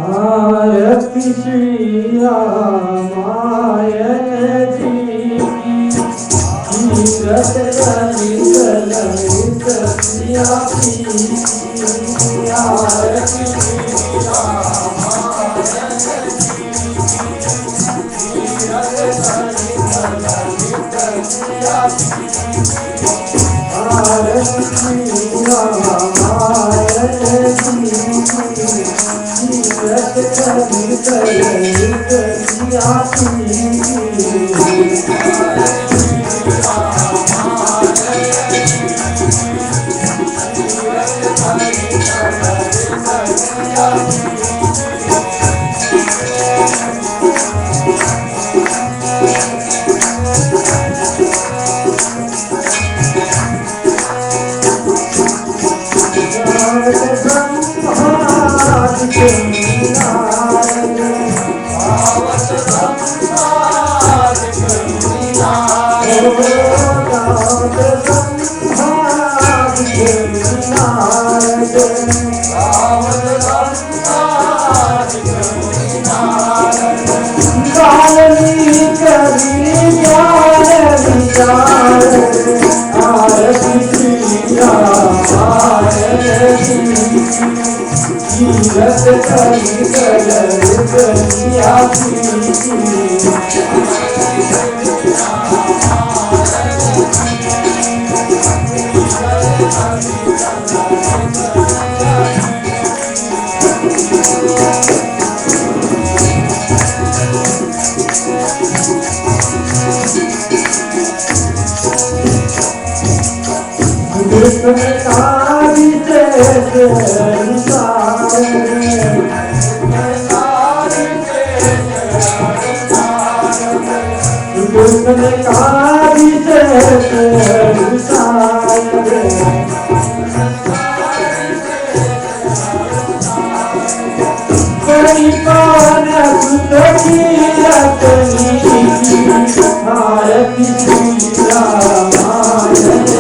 आरती श्री रामाय जी कीरत ललित ललित सियापी आरती श्री रामाय जी कीरत ललित ललित सियापी आरती श्री रामाय जी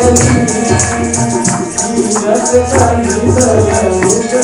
कीरत ललित ललित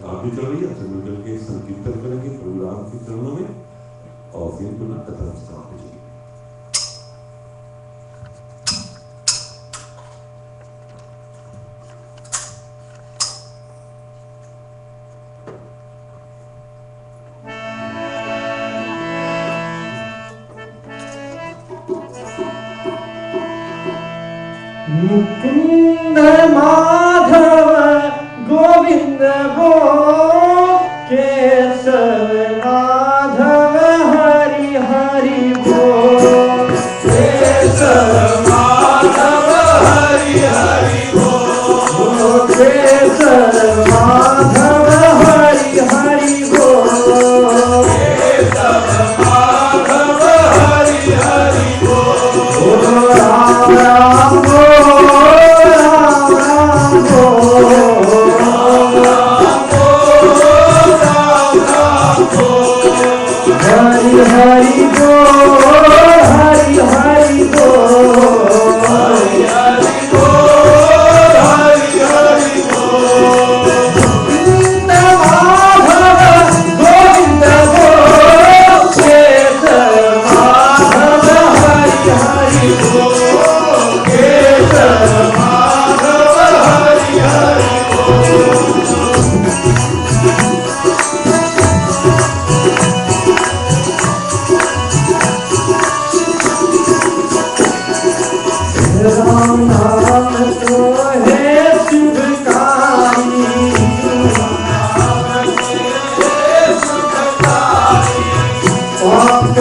आप भी चल रही है, सब मिलकर के संकीर्तन करेंगे प्रभु राम के चरणों में और फिर पुनः कथा स्टार्ट हो जाएगी। मुकुंद माधव गोविंद गो केशव माधव हरि हरि बोल केशव माधव हरि हरि बोल केशव माधव हरि हरि बोल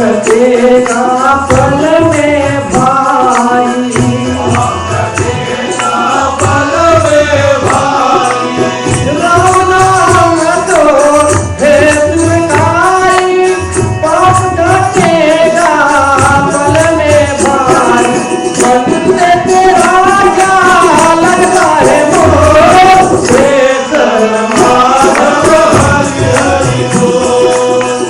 कटेगा पल में भाई, राम नाम तो है दुर्गाई, पाप कटेगा पल में भाई, बंदे तेरा क्या लगता है मोह, केसर माधव हरि हरि बोल,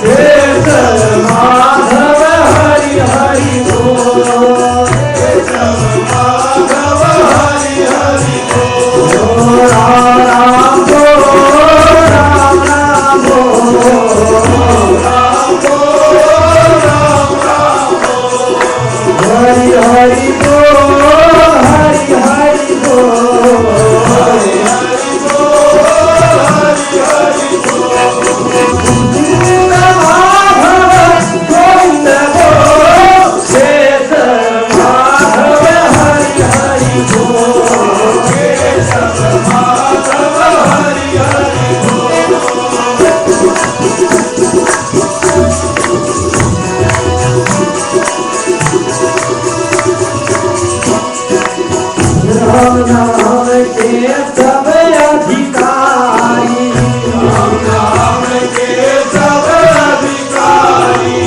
केसर माधव हरि हरि बोल, केसर माधव हरि हरि बोल, राम राम बोल, राम राम बोल, राम बोल, राम राम बोल, हरि हरि बोल, हरि हरि बोल, हरि हरि बोल, हरि हरि बोल, गोविंद माधव गोविंद बोल, केसर माधव हरि हरि बोल, केसर माधव हरि हरि बोल, राम नाम के सब अधिकारी, राम नाम के सब अधिकारी,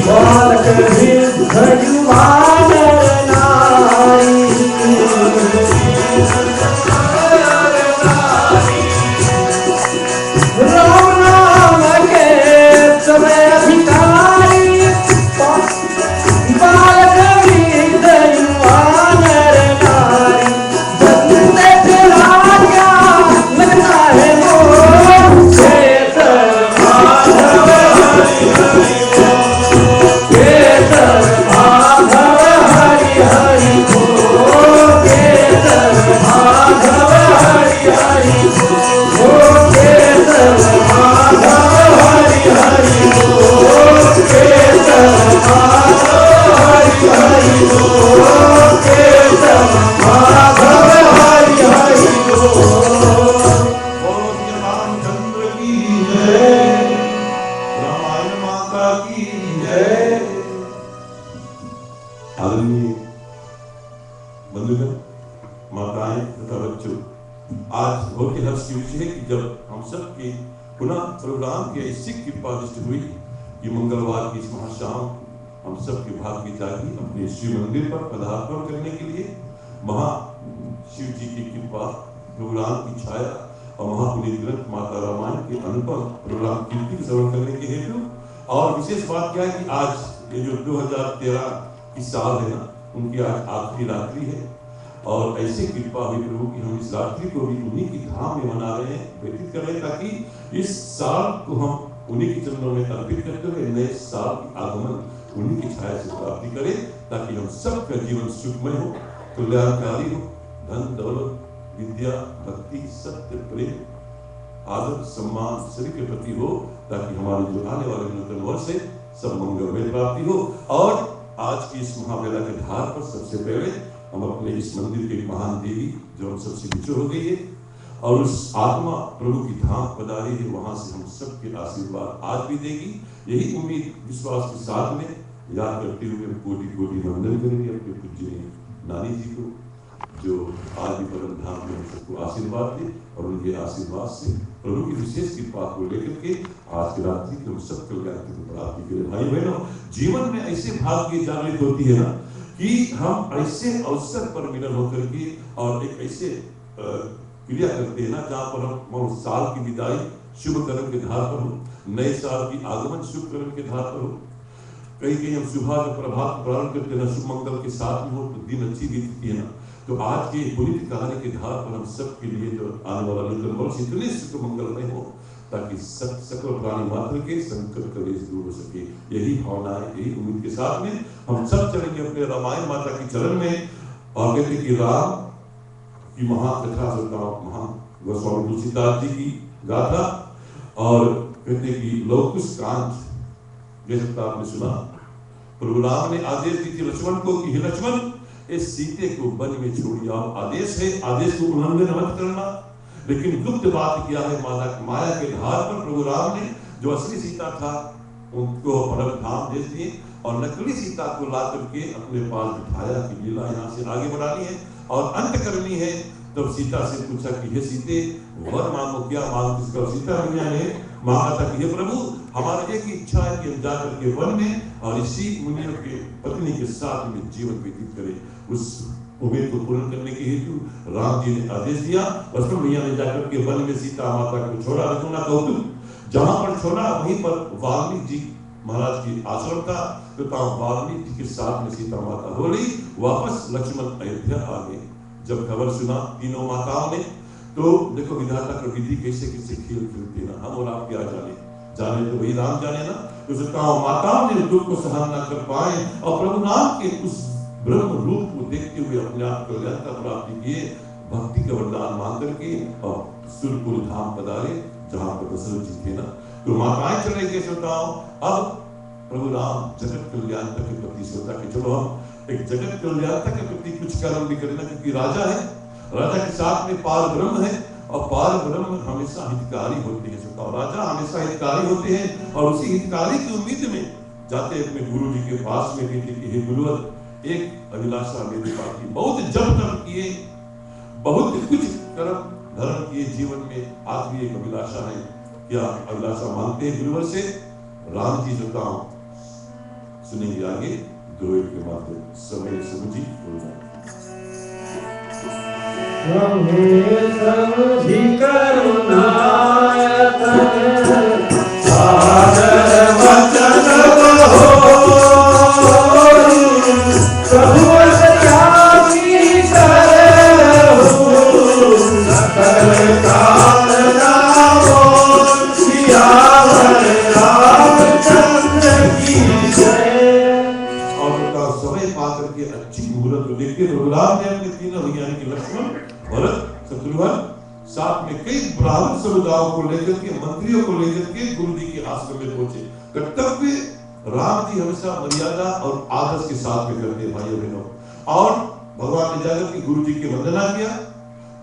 बालक वृद्ध युवा नर नारी, राम नाम के सब अधिकारी, बालक वृद्ध युवा नर नारी, बंदे तेरा क्या लगता है मोह, केसर माधव हरि हरि बोल, केसर माधव हरि हरि बोल, केसर माधव हरि हरि बोल, केसर माधव हरि हरि बोल, केसर माधव हरि हरि बोल, केसर माधव हरि हरि बोल। बोलो श्री रामचंद्र की जय, रामायण माता की जय। आदरणीय बंधुगण, माताएं तथा बच्चों, आज बहुत ही हर्ष की विषय है कि जब हम सब के पुनः प्रोग्राम की ऐसी कृपा दृष्टि हुई कि मंगलवार की इस महाशाम हम सब के भाग्य जागी अपने शिव मंदिर पर पदार्पण करने के लिए महा शिव जी की कृपा प्रोग्राम की छाया और महापुनीत ग्रंथ माता रामायण के अनुपम प्रोग्राम कीर्ति की श्रवण करने के हेतु। और विशेष बात क्या है कि आज ये जो 2013 की साल है ना, उनकी आज आखिरी रात्रि है और ऐसे कृपा हुई प्रभु कि हम इस रात्रि को भी उन्हीं की धाम में मना रहे हैं, व्यतीत कर रहे हैं, ताकि इस साल को हम उन्हीं के चरणों में अर्पित करते हुए नए साल की आगमन उन्हीं की छाया से प्राप्ति करें, ताकि हम सबका जीवन सुखमय हो, कल्याणकारी हो, धन दौलत विद्या भक्ति सत्य प्रेम आदर सम्मान शरीर के प्रति हो, ताकि हमारे जो आने वाले नूतन वर्ष है सब मंगलमय प्राप्ति हो। और आज की इस महावेला के धार पर सबसे पहले हम अपने इस मंदिर के महान देवी जो हम सबसे विचो हो गई है और उस आत्मा प्रभु की धाम पधारी है, वहां से हम सबके आशीर्वाद आज भी देगी। यही उम्मीद विश्वास के साथ में याद करते हुए कोटि कोटि वंदन करेंगे अपने पूज्य नानी जी को, जो आज भी परम धाम में हम सबको आशीर्वाद दे और उनके आशीर्वाद से प्रभु की विशेष कृपा को लेकर के आज की रात्रि को हम सब कल्याण की प्राप्ति करें। भाई बहनों, जीवन में ऐसे भाग्य जागृत होती है ना कि हम ऐसे अवसर पर मिलन होकर के और एक ऐसे क्रिया करते हैं ना जहाँ पर हम साल की विदाई शुभ कर्म के धार पर हो, नए साल की आगमन शुभ कर्म के धार पर हो, कहीं कहीं हम सुबह का प्रभात प्रारंभ करते हैं शुभ मंगल के साथ में हो तो दिन अच्छी बीतती है ना। तो आज की पुनीत कहानी के धार पर हम सब के लिए जो आने वाला नूतन वर्ष इतने सुख मंगलमय हो ताकि सकल प्राणी मात्र के संकट कलेश दूर हो सके। यही भावनाएं यही उम्मीद के साथ में हम सब चलेंगे अपने रामायण माता की चरण में और कहते कि राम की महाकथा महान गोस्वामी तुलसीदास जी की गाथा और कहते कि लौकुश कांत जैसा आपने सुना प्रभु राम ने आदेश दी थी लक्ष्मण को कि हे लक्ष्मण इस सीते को वन में छोड़ जाओ। आदेश है, आदेश को उल्लंघन मत करना। लेकिन गुप्त बात क्या है, माया के धार पर प्रभु राम ने जो असली सीता था उनको परम धाम भेज दिए और नकली सीता को ला करके अपने पास बिठाया कि लीला यहाँ से आगे बढ़ानी है और अंत करनी है। तब सीता से पूछा कि हे सीते, वर मांगो, क्या मांगो किसका? सीता मैया ने मांगा था कि हे प्रभु, हमारी एक इच्छा है कि हम जाकर के वन में और इसी मुनियों के पत्नी के साथ में जीवन व्यतीत करें। उस उम्मीद को पूर्ण करने के हेतु राम जी ने आदेश दिया। लक्ष्मण मैया ने जाकर के वन में सीता माता को छोड़ा। रघुना कौतुक, जहां पर छोड़ा वहीं पर वाल्मीकि जी महाराज की आश्रम था, तो वाल्मीकि जी के साथ में सीता माता हो गई। वापस लक्ष्मण अयोध्या आ गए। जब खबर सुना तीनों माताओं ने, तो देखो विधाता का विधि कैसे कैसे खेल खेलते ना, हम और आप क्या जाने, जाने तो वही राम जाने ना। तो सीता माताओं ने दुख को सहन न कर पाए और प्रभु नाम के उस ब्रह्म रूप को देखते हुए अपने आप को कल्याणता प्राप्ति किए। भक्ति का वरदान मांग करके और सुरपुर धाम पधारे, जहां पर दशरथ जी थे ना। तो माताएं चले गए श्रोताओं। अब प्रभु राम जगत कल्याणता के प्रति सोचा कि चलो हम एक जगत कल्याणता के प्रति कुछ कर्म भी करें ना, क्योंकि राजा है, राजा के साथ में पार ब्रह्म है और पार ब्रह्म हमेशा हितकारी होते हैं श्रोताओं। राजा हमेशा हितकारी होते हैं और उसी हितकारी की उम्मीद में जाते अपने गुरु जी के पास में कहते कि हे गुरुवर, एक अभिलाषा मेरे पास थी। बहुत जप तप किए, बहुत कुछ कर्म धर्म किए जीवन में, आखिरी एक अभिलाषा है। क्या अभिलाषा मांगते हैं गुरुवर से? राम जी बताओ, सुनेंगे आगे द्रोह के माध्यम समय समझी समझी करुणायतन सादर वचन प्रभु सत्यागी करहु सकल कामना सियावर रामचंद्र की जय। और उनका समय पा करके अच्छी मुहूर्त को देखते रघुराम ने अपने तीनों भैया की लक्ष्मण, भरत, शत्रुघ्न साथ में कई ब्राह्मण समुदायों को लेकर के, मंत्रियों को लेकर के गुरु जी के आश्रम में पहुंचे। कर्तव्य राम जी हमेशा मर्यादा और आदर्श के साथ में करते हैं भाइयों बहनों। और भगवान ने जाकर के गुरु जी की वंदना किया,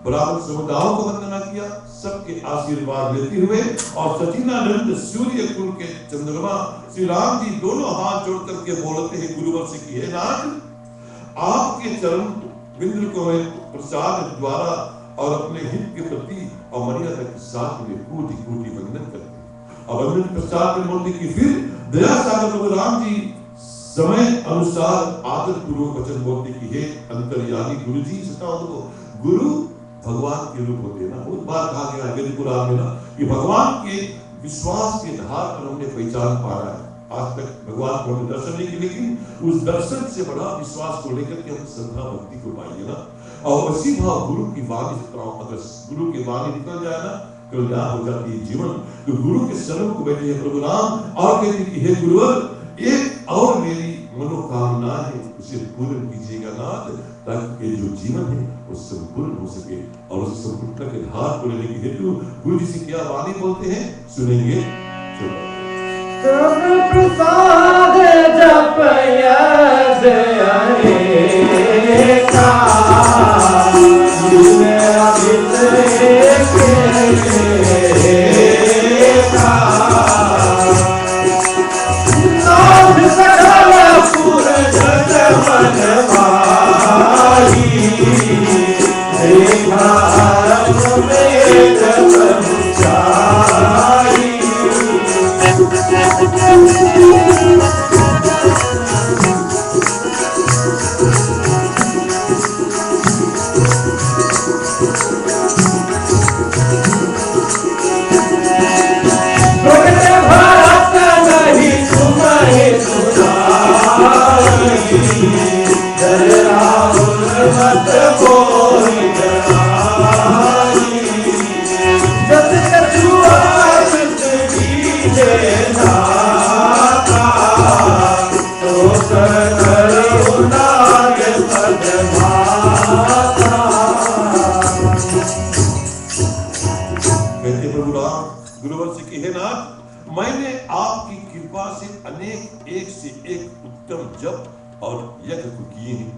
ब्राह्मण समुदायों को वंदना किया, सबके आशीर्वाद लेते हुए और सचिनानंद सूर्य कुल के चंद्रमा श्री राम जी दोनों हाथ जोड़ करके बोलते हैं गुरुवर से कि हे नाथ, आपके चरण बिंदु को मैं प्रसाद द्वारा और अपने हित के प्रति और मर्यादा के साथ में कोटि कोटि वंदन करते हैं। और वंदन प्रसाद में बोलते कि फिर दया सागर प्रभु राम जी समय अनुसार आदर पूर्वक वचन बोलते कि हे अंतर्यामी गुरु जी, गुरु भगवान के रूप होते हैं ना। बहुत बार कहा गया है पुराण में ना कि भगवान के विश्वास के धार पर हमने पहचान पा रहा है। आज तक भगवान को हमने दर्शन नहीं किया, लेकिन उस दर्शन से बड़ा विश्वास को लेकर के हम श्रद्धा भक्ति को पाएंगे ना। और उसी भाव गुरु की वाणी से अगर गुरु की वाणी निकल जाए ना, कल्याण हो जाती है जीवन। तो गुरु के शरण को बैठे हैं प्रभु राम और कहते कि हे गुरुवर, एक और मेरी मनोकामना है, उसे पूर्ण कीजिएगा नाथ, ताकि जो जीवन है वो संपूर्ण हो सके। और उस संपूर्णता के धार को लेने के हेतु गुरु जी से क्या वाणी बोलते हैं, सुनेंगे। सब प्रसाद जप यद अनेका, जिसमें अभित नाथ सकल पुर जग मन माही, देखा में जब चाही। मैंने आपकी कृपा से अनेक एक से एक उत्तम जप और यज्ञ को किए हैं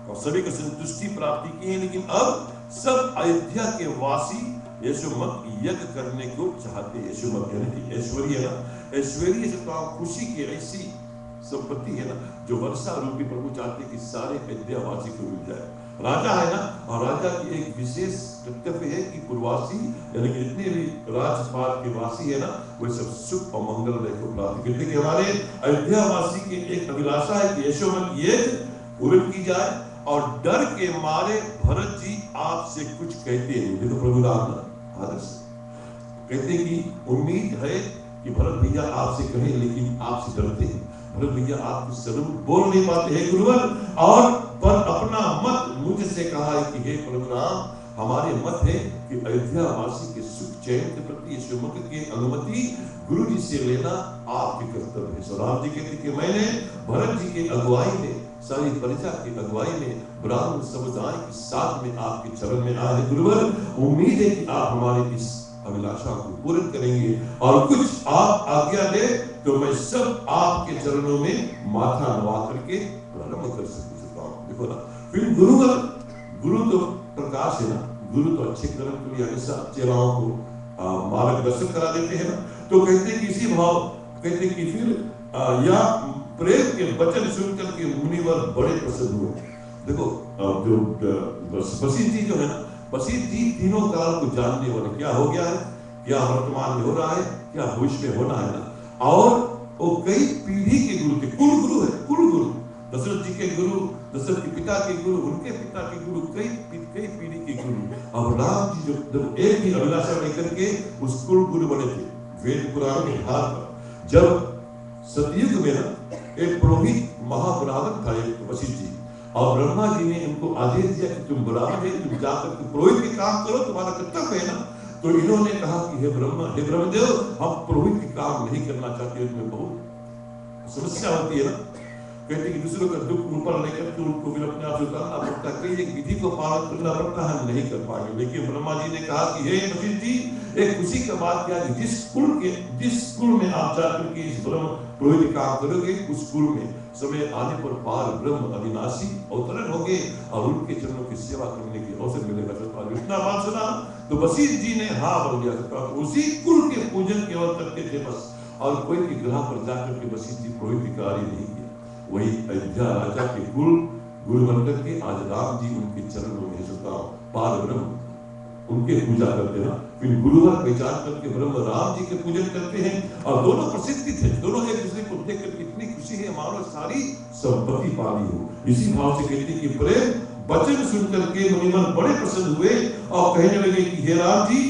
और सभी को संतुष्टि प्राप्ति की है, लेकिन अब सब अयोध्या के वासी यशोमत यज्ञ करने को चाहते हैं। यशोमत यानी कि ऐश्वर्य ना, ऐश्वर्य से खुशी की ऐसी संपत्ति है ना जो वर्षा रूपी प्रभु चाहते कि सारे अयोध्यावासी को मिल जाए। राजा है ना, और राजा की एक विशेष कर्तव्य है कि पूर्ववासी यानी कि जितने भी राजपाट के वासी है ना वे सब सुख और मंगलमय को प्राप्त करते कि हमारे अयोध्यावासी की एक अभिलाषा है कि यशोमत ये पूर्ण की जाए। और डर के मारे भरत जी आपसे कुछ कहते हैं। देखो प्रभु राम आदर्श कहते कि उम्मीद है कि भरत भैया आपसे कहें लेकिन आपसे डरते हैं। भरत भैया आपके स्वरूप बोल नहीं पाते हैं गुरुवर, और पर अपना मत मुझसे कहा है कि हे प्रभु राम हमारे मत है कि अयोध्या वासी के सुख चैन के प्रति यशोमत की अनुमति गुरु जी से लेना आपके कर्तव्य है। सो राम जी कहते कि मैंने भरत जी के अगुवाई में सारी प्रजा की अगुवाई में ब्राह्मण समुदाय के साथ में आपके चरण में आए गुरुवर। उम्मीद है कि आप हमारे इस अभिलाषा को पूर्ण करेंगे और कुछ आप आज्ञा दे तो मैं सब आपके चरणों में माथा नवा करके प्रारंभ कर सकता हूँ। देखो ना, फिर गुरु तो प्रकाश है ना, गुरु तो अच्छे कर्म के लिए हमेशा चेलाओं को मार्गदर्शन करा देते हैं ना। तो कहते कि इसी भाव कहते कि फिर या प्रेम के वचन सुनकर के मुनिवर बड़े प्रसन्न हुए। देखो जो वशिष्ठ जी जो है ना, वशिष्ठ जी तीनों काल को जानने वाले, क्या हो गया है, क्या वर्तमान में हो रहा है, क्या भविष्य में होना है ना। और वो कई पीढ़ी के गुरु थे, कुल गुरु है, कुल गुरु दशरथ जी के गुरु, दशरथ के पिता के गुरु, उनके पिता के गुरु, कई पीढ़ी के गुरु। और राम जी जो एक ही अभिलाषा लेकर के उस कुल गुरु बने थे वेद पुराण के आधार पर। जब सतयुग में ना एक पुरोहित महाब्राह्मण था एक वशिष्ठ जी, और ब्रह्मा जी ने इनको आदेश दिया कि तुम ब्राह्मण है, तुम जाकर के पुरोहित के काम करो, तुम्हारा कर्तव्य है ना। तो इन्होंने कहा कि हे ब्रह्मदेव हम पुरोहित के काम नहीं करना चाहते, इसमें बहुत समस्या होती है ना। कहते कि दूसरों का दुख ऊपर लेकर के उनको फिर अपने आप से उतारना पड़ता है, कई एक विधि को पालन करना पड़ता है, हम नहीं कर पाएंगे। लेकिन ब्रह्मा जी ने कहा कि हे वशिष्ठ जी एक खुशी का बात क्या है, जिस कुल में आप जाकर के इस ब्रह्म पुरोहित काम करोगे उस कुल में समय आने पर पार ब्रह्म अविनाशी अवतरण होंगे और उनके चरणों की सेवा करने की अवसर मिलेगा। इतना बात सुना तो वशिष्ठ जी ने हाँ बोल दिया, उसी कुल के पूजन केवल करते थे बस, और कोई भी ग्रह पर जाकर के वशिष्ठ जी पुरोहित कार्य नहीं किया। वही अयोध्या राजा के गुरु बनकर के आज राम जी उनके चरणों में पार ब्रह्म उनके पूजा करते हैं। फिर गुरुवार पहचान करके ब्रह्म राम जी के पूजन करते हैं, और दोनों प्रसिद्ध थे, दोनों एक दूसरे को देख कर इतनी खुशी है मानो सारी संपत्ति पाली हो। इसी भाव से कहते कि प्रेम वचन सुनकर के मुनिवर बड़े प्रसन्न हुए और कहने लगे कि हे राम जी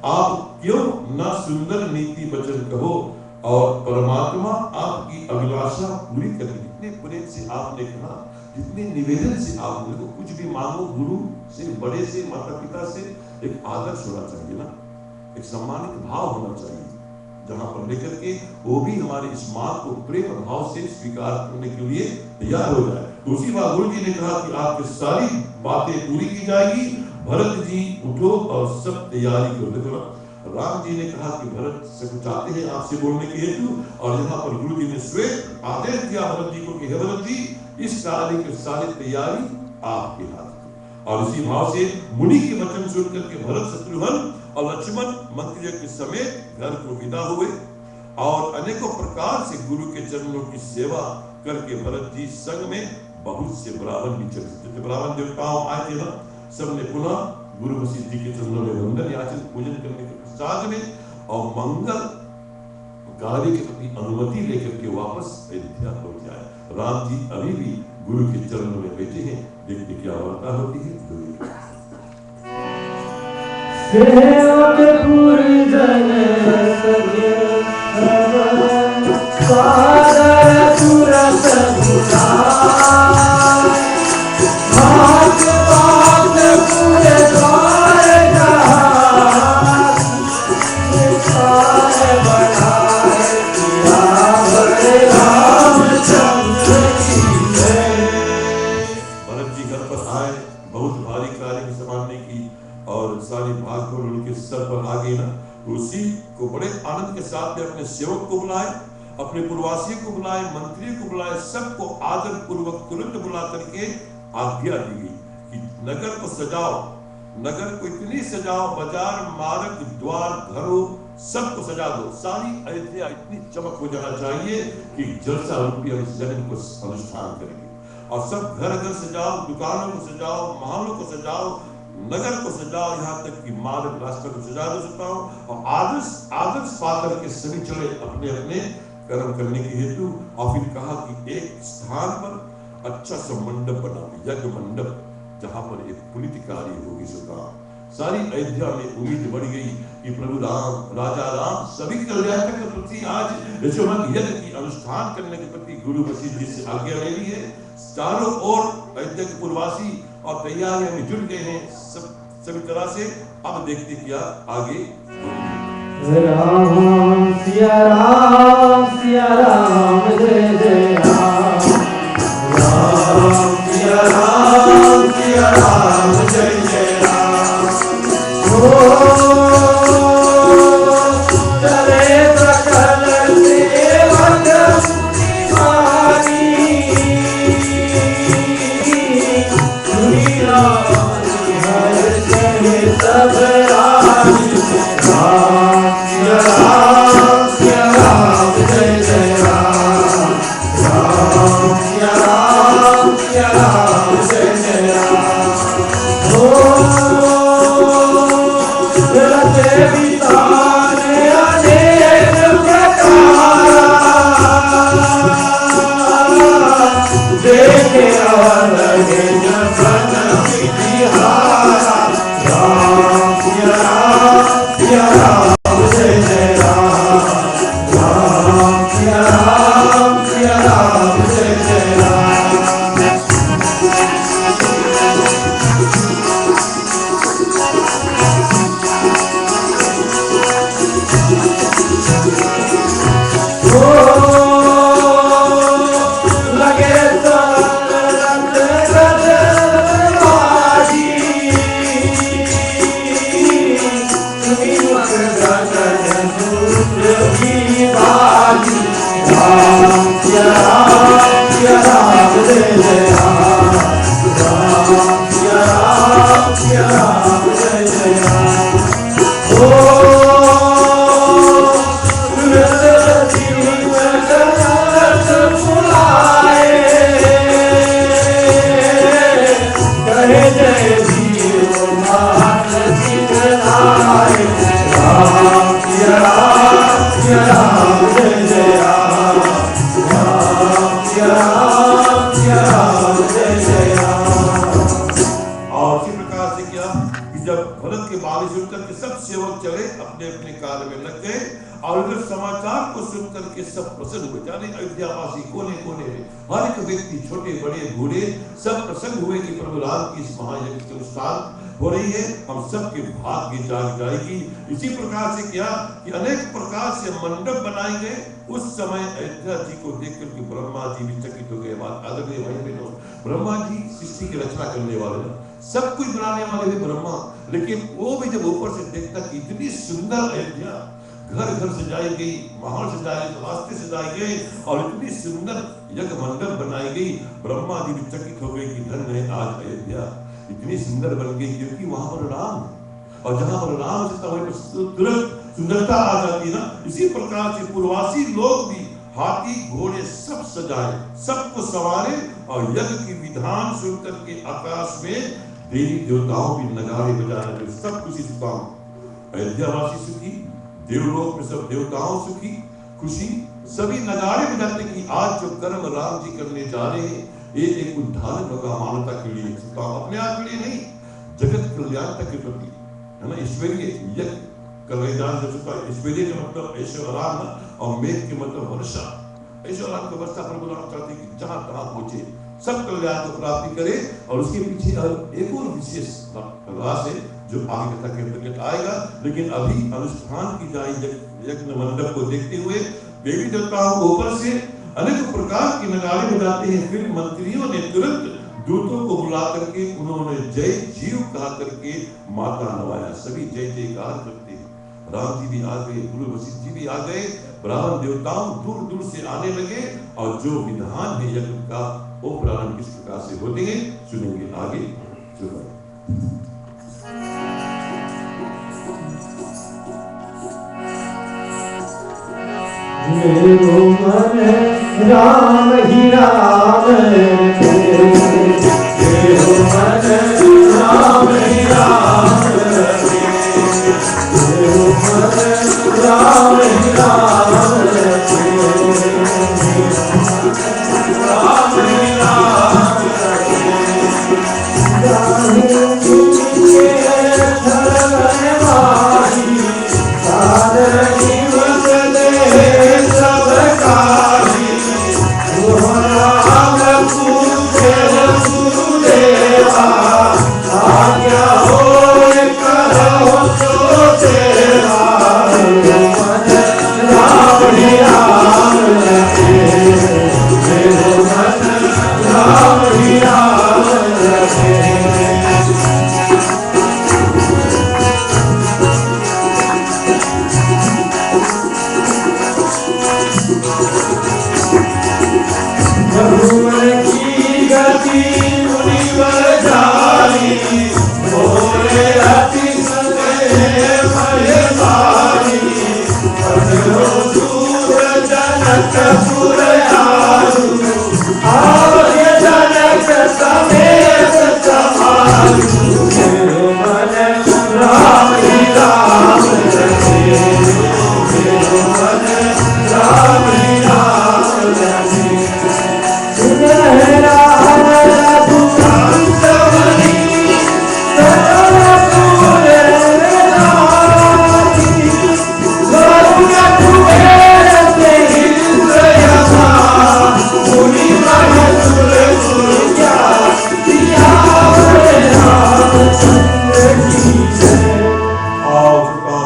आप क्यों ना सुंदर नीति वचन कहो और परमात्मा आपकी अभिलाषा पूरी करें। जितने प्रेम से आपने कहा, जितने निवेदन से आपने को कुछ भी मांगो, गुरु से, बड़े से, माता पिता से एक आदर्श होना चाहिए ना, एक सम्मानित भाव होना चाहिए, जहां पर लेकर के वो भी हमारे इस मांग को प्रेम भाव से स्वीकार करने के लिए तैयार हो जाए। तो उसी बात गुरु जी ने कहा कि आपकी सारी बातें पूरी की जाएगी, भरत जी उठो और सब तैयारी करो। देखो ना, राम जी ने कहा कि भरत से चाहते हैं आपसे बोलने के हेतु, और यहाँ पर गुरु जी ने श्वेत आदेश दिया भरत जी को कि हे भरत जी इस कार्य की सारी तैयारी आपके हाथ में। और इसी भाव से मुनि के वचन सुनकर के भरत, शत्रुघ्न और लक्ष्मण मंत्री के समेत घर को विदा हुए, और अनेकों प्रकार से गुरु के चरणों की सेवा करके भरत जी संग में बहुत से ब्राह्मण भी चले। ब्राह्मण देवताओं आए थे ना, सबने पुनः गुरु वशिष्ठ जी के चरणों में वंदन याचन पूजन करने के पश्चात में और मंगल कार्य के प्रति अनुमति लेकर के वापस अयोध्या लौट जाए। राम जी अभी भी गुरु के चरणों में बैठे हैं, देखते क्या वार्ता होती है। उसी को बड़े आनंद के साथ में अपने सेवक को बुलाए, अपने पूर्ववासियों को बुलाए, मंत्री को बुलाए, सबको आदर पूर्वक तुरंत बुला करके आज्ञा दी गई कि नगर को सजाओ, नगर को इतनी सजाओ, बाजार, मार्ग, द्वार, घरों सबको सजा दो। सारी अयोध्या इतनी चमक हो जाना चाहिए कि जलसा रूपी हम इस यज्ञ को अनुष्ठान करेंगे। और सब घर घर सजाओ, दुकानों को सजाओ, महलों को सजाओ, नगर को सजाओ, यहाँ तक कि मार्ग रास्ते को सजा दो सकता हूँ। और आदर्श पाकर के सभी चले अपने अपने कर्म करने के हेतु। और फिर कहा कि एक स्थान पर अच्छा सा मंडप बनाओ, यज्ञ मंडप, जहां पर एक पुनीत कार्य होगी। सुधा सारी अयोध्या में उम्मीद बढ़ गई कि प्रभु राम, राजा राम सभी कल्याण के प्रति आज यशोमंग यज्ञ की अनुष्ठान करने के प्रति गुरु वशिष्ठ जी से आज्ञा ले ली है। चारों ओर अयोध्या के पूर्ववासी और तैयारियों में जुट गए हैं सभी तरह से। अब देखते क्या आगे। राम सिया राम जय जय राम, राम सिया राम जय जय राम। चले सकल सेवक मुनि सुनी राम हर चले सब राज। राम सिया राम जय जय राम, राम सिया राम जय जय राम। रचे विताने अनेक प्रकार, देखे अलगे जपन विहारा। राम सिया राम जय जय राम, राम सिया राम जय जय राम। लगे रथ रथवाजी, राम सिया राम जय जय राम, राम सिया राम जय जय राम। बुलाए कहे जय जीव मान सिखलाए। राम सिया राम जय जय राम, राम सिया राम जय जय राम। और इसी प्रकार से क्या कि जब भरत के बाणी सुनकर के सब सेवक चले अपने अपने कार्य में लग गए। और उधर समाचार को सुनकर के सब प्रसन्न हुए। जाने अयोध्यावासी कोने कोने में हर एक व्यक्ति, छोटे बड़े बूढ़े, सब प्रसन्न हुए कि प्रभु राम की इस महायज्ञ की अनुष्ठान हो रही है, हम सबके भाग्य जाग जाएगी। इसी प्रकार से क्या कि अनेक प्रकार से मंडप बनाए गए। उस समय अयोध्या जी को देख करके ब्रह्मा जी भी चकित हो गए। बात आदरणीय भाई बहनों, ब्रह्मा जी सृष्टि की रचना करने वाले हैं, सब कुछ बनाने वाले भी ब्रह्मा, लेकिन वो भी जब ऊपर से देखता कि इतनी सुंदर अयोध्या, घर घर सजाई गई, महल सजाए, रास्ते सजाए गए और इतनी सुंदर यज्ञ मंडप बनाई गई, ब्रह्मा जी भी चकित हो गए कि धन्य है आज अयोध्या इतनी सुंदर बन गई, क्योंकि वहां पर राम, और जहां पर राम से वहीं पर तुरंत सुंदरता आ जाती है ना। इसी प्रकार से पूर्ववासी लोग भी हाथी घोड़े सब सजाए, सबको सवारे और यज्ञ की विधान सुनकर के आकाश में देवी देवताओं भी नगाड़े बजा रहे, सब खुशी सुखा। अयोध्यावासी सुखी, देवलोक में सब देवताओं सुखी, खुशी, सभी नगाड़े बजाते कि आज जो कर्म राम जी करने जा रहे हैं ये एक उद्धार होगा मानवता के लिए, अपने आप के लिए नहीं, जगत कल्याणता के प्रति, है ना। ईश्वरीय यज्ञ कल्याण, ईश्वरीय का मतलब ऐश्वर्य और मेघ के मतलब वर्षा। ऐश्वर्य को वर्षा प्रभु राम चाहते कि जहां तहां पहुंचे, सब कल्याण को प्राप्ति करे। और उसके पीछे एक और विशेष रास है जो आगे कथा के अंतर्गत आएगा। लेकिन अभी अनुष्ठान की जाए यज्ञ मंडप को देखते हुए देवी देवताओं को ऊपर से अनेक प्रकार के नगाड़े बजाते हैं। फिर मंत्रियों ने तुरंत दूतों को बुला करके उन्होंने जय जीव कहा करके माता नवाया। सभी जय जयकार करते हैं। राम जी भी आ गए, गुरु वशिष्ठ जी भी आ गए, ब्राह्मण देवताओं दूर दूर से आने लगे। और जो विधान है यज्ञ का वो प्रारंभ किस प्रकार से होते हैं सुनेंगे आगे। चलो मेरो मन राम ही राम रखे, मेरो मन राम ही राम रखे, मेरो मन राम ही राम रखे, राम ही राम रखे। गाहे के धर्म वाही सादर जीवन दे सब काजी, राम पूजे गुरुदेवा, आज्ञा होए करो जो तेरा, मन राम ही राम रखे, मेरो मन राम ही राम रखे। रघुवर की गति मुनिवर जानी, भोले अति संदेह भय भारी, पठो दूर जनकपुर आरु, आर्य जनक समेत समारु, मेरो मन राम ही राम रखे, मेरो मन राम ही राम रखे। सुनहरा रघुवंश बनी सदापुर राजी, वरुण कुबेर से इंद्रयमा, मुनि मन सुर गुरु सियावर रामचंद्र की जय। और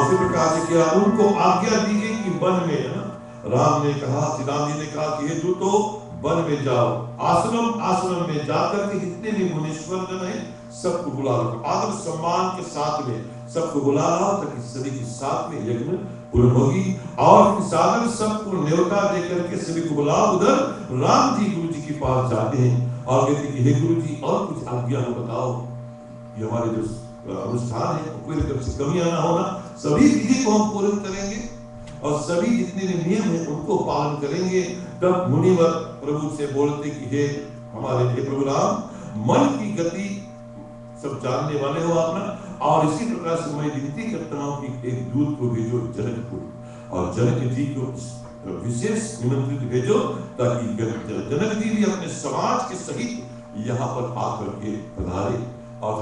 उसी प्रकार से किया, उनको आज्ञा दी गई कि वन में, है ना, राम ने कहा, श्री राम जी ने कहा कि हे दूतों वन में जाओ, आश्रम आश्रम में जाकर के जितने भी मुनीश्वर गण हैं सबको बुला लो, आदर सम्मान के साथ में सबको बुला लाओ, ताकि सभी के साथ में यज्ञ पूर्ण होगी। और सागर सबको न्योता देकर के सभी को बुलाओ। उधर राम जी गुरु जी के पास जाते हैं और कहते हैं कि हे गुरु जी और कुछ आज्ञा बताओ, ये हमारे जो अनुष्ठान है कोई तरफ से कमियां ना होना, सभी विधि को हम पूर्ण करेंगे और सभी जितने भी नियम है उनको पालन करेंगे। तब मुनिवर प्रभु से बोलते कि हे हमारे हे प्रभु राम, मन की गति सब जानने वाले हो आप ना, और इसी प्रकार से मैं विनती करता हूँ कि एक दूत को भेजो जनकपुर, और जनक जी को विशेष निमंत्रित भेजो, ताकि जनक जी भी अपने समाज के सहित यहाँ पर आकर के पधारे। और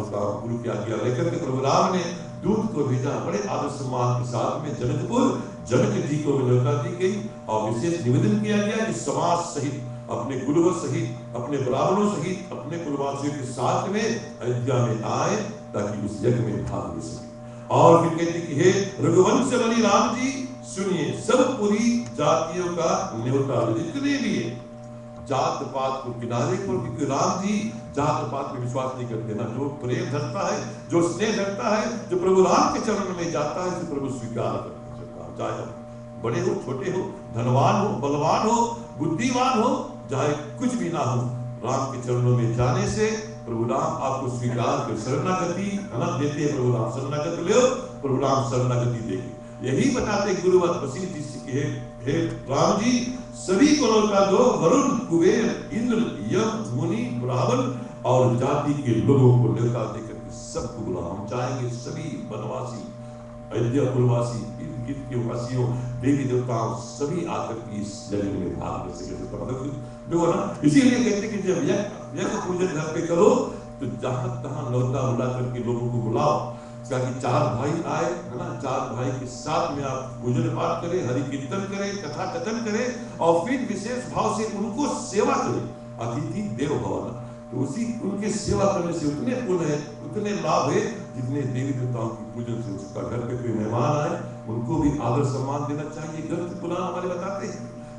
गुरु की आज्ञा लेकर के प्रभु राम ने दूत को भेजा, बड़े आदर सम्मान के साथ में जनकपुर। जनक जी को न्योता दी गई और विशेष निवेदन किया गया कि समाज सहित, अपने गुरुवर सहित, अपने ब्राह्मणों सहित, अपने कुलवासियों के साथ में अयोध्या में आए, ताकि उस यज्ञ में भाग ले सके। और फिर कहते कि हे रघुवंश बनी राम जी, सुनिए सब पूरी जातियों का न्योता, जितने भी है जात पात को किनारे पर, क्योंकि राम जी जात पात में विश्वास नहीं करते ना। जो प्रेम धरता है, जो स्नेह धरता है, जो प्रभु राम के चरणों में जाता है, उसे प्रभु स्वीकार करता है। चाहे बड़े हो, छोटे हो, धनवान हो, बलवान हो, बुद्धिमान हो, चाहे कुछ भी ना हो, राम के चरणों में जाने से प्रभु राम आपको स्वीकार कर शरणागति देते हैं। प्रभु राम शरणागति ले, प्रभु राम शरणागति देंगे। यही बताते गुरुवर वशिष्ठ जी से, हे राम जी, सभी को न्योता दो, वरुण कुबेर इंद्र यम मुनि ब्राह्मण और जाति के लोगों को न्योता देकर के सबको बुलाओ। हम चाहेंगे सभी वनवासी, अयोध्या कुलवासी, इर्द के वासियों, देवी देवताओं सभी आकर के इस यज्ञ में भाग ले सके। देखो ना, इसीलिए कहते कि जब यज्ञ पूजन घर पे करो तो जहां तहां न्योता बुला करके लोगों को बुलाओ, ताकि चार भाई आए, है ना, चार भाई के साथ में आप पूजन पाठ करें, हरि कीर्तन करें, कथा कथन करें और फिर विशेष भाव से उनको सेवा करें। अतिथि देव भव, तो उसी उनके सेवा करने से उतने पुण्य है, उतने लाभ है, जितने देवी देवताओं की पूजन से। उसका घर पे कोई मेहमान आए उनको भी आदर सम्मान देना चाहिए। ग्रंथ पुराण हमारे बताते हैं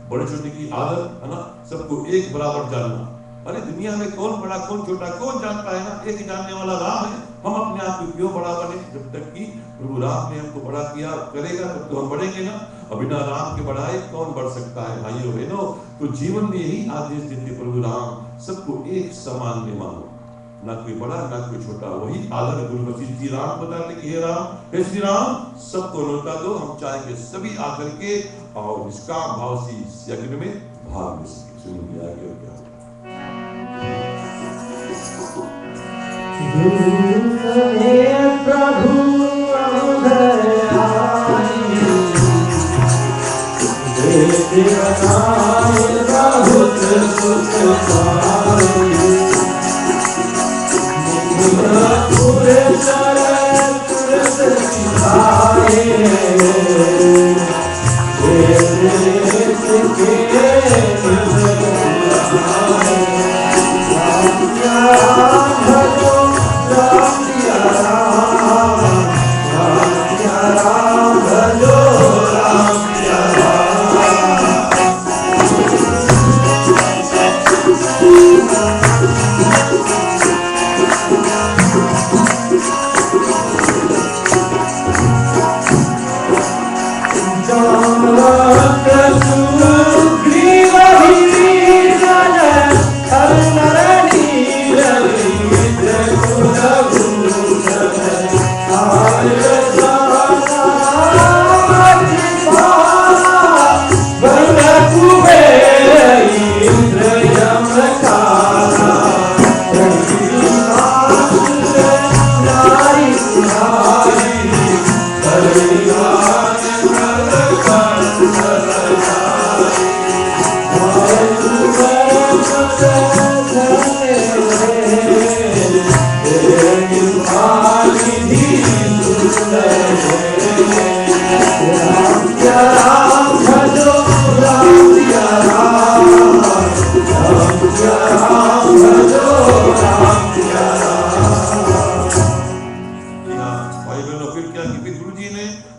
बड़े छोटे की आदर, है ना, सबको एक बराबर जानना। अरे दुनिया में कौन बड़ा कौन छोटा कौन जानता है ना, एक जानने वाला राम है। हम अपने आप को क्यों बड़ा बने, जब तक कि प्रभु राम ने हमको बड़ा किया करेगा तब तो हम बढ़ेंगे ना। बिना राम के बढ़ाए कौन बढ़ सकता है भाइयों बहनों। तो जीवन में यही आदेश देते प्रभु राम, सबको एक समान में मानो, ना कोई बड़ा ना कोई छोटा, वही आदर गुरु वशिष्ठ जी राम बताते कि हे राम, हे श्री राम, सबको न्योता दो, हम चाहेंगे सभी आकर के और निष्काम भाव से इस यज्ञ में भाग ले सके। सुनिए आगे और क्या प्रभु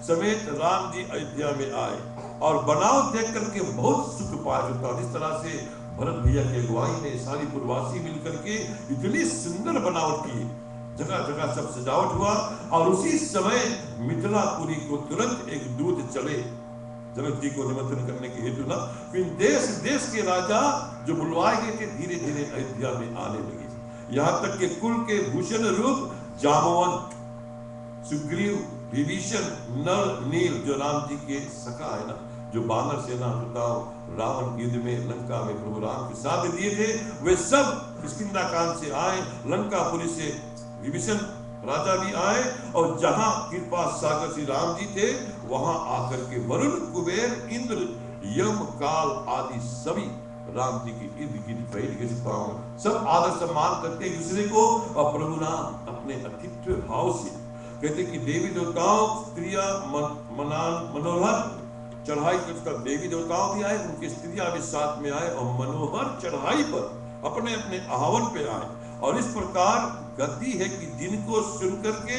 समेत राम जी अयोध्या में आए और बनाव देख करके बहुत सुख पाया था। इस तरह से भरत भैया की अगुवाई में सारी पूर्ववासी मिलकर के इतनी सुंदर बनावट की, जगह जगह सब सजावट हुआ। और उसी समय मिथिलापुरी को तुरंत एक दूत चले जनक जी को निमंत्रण करने के हेतु ना, फिर देश देश के राजा जो बुलवाए गए थे धीरे धीरे अयोध्या में आने लगे। यहाँ तक के कुल के भूषण रूप जामवंत, सुग्रीव, विभीषण, नल, नील जो राम जी के सखा है ना, जो बानर सेना बताओ रावण युद्ध में लंका में प्रभु राम के साथ दिए थे, वे सब किष्किंधा कांड से आए। लंकापुरी से विभीषण राजा भी आए और जहां कृपा सागर श्री राम जी थे वहां आकर के वरुण, कुबेर, इंद्र, यम, काल आदि सभी राम जी की इर्द गिर्द बैठ के सब आदर सम्मान करते एक दूसरे को। और प्रभु राम अपने अतिथ्य भाव से कहते कि देवी देवताओं स्त्रियां मनोहर चढ़ाई कर, देवी देवताओं भी आए, उनकी स्त्रियां भी साथ में आए और मनोहर चढ़ाई पर अपने अपने आह्वान पे आए। और इस प्रकार गति है कि जिनको सुनकर के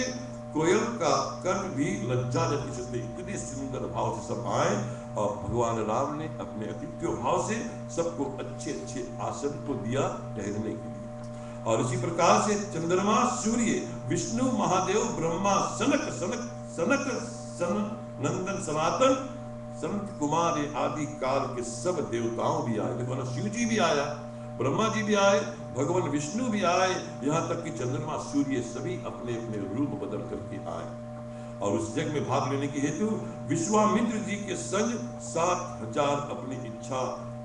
कोयल का कर्ण भी लज्जा जति से इतने सुंदर भाव से सब आए। और भगवान राम ने अपने अतिथ्य भाव से सबको अच्छे अच्छे आसन को दिया ठहरने के लिए। और इसी प्रकार से चंद्रमा, सूर्य, विष्णु, महादेव, ब्रह्मा, सनक सनक सनक सन नंदन, सनातन, संत कुमार आदि काल के सब देवताओं भी आए। देखो शिव जी भी आया, ब्रह्मा जी भी आए, भगवान विष्णु भी आए, यहाँ तक कि चंद्रमा, सूर्य सभी अपने अपने रूप बदल करके आए। और उस यज्ञ में भाग लेने के हेतु विश्वामित्र जी के संग 7,000 अपनी इच्छा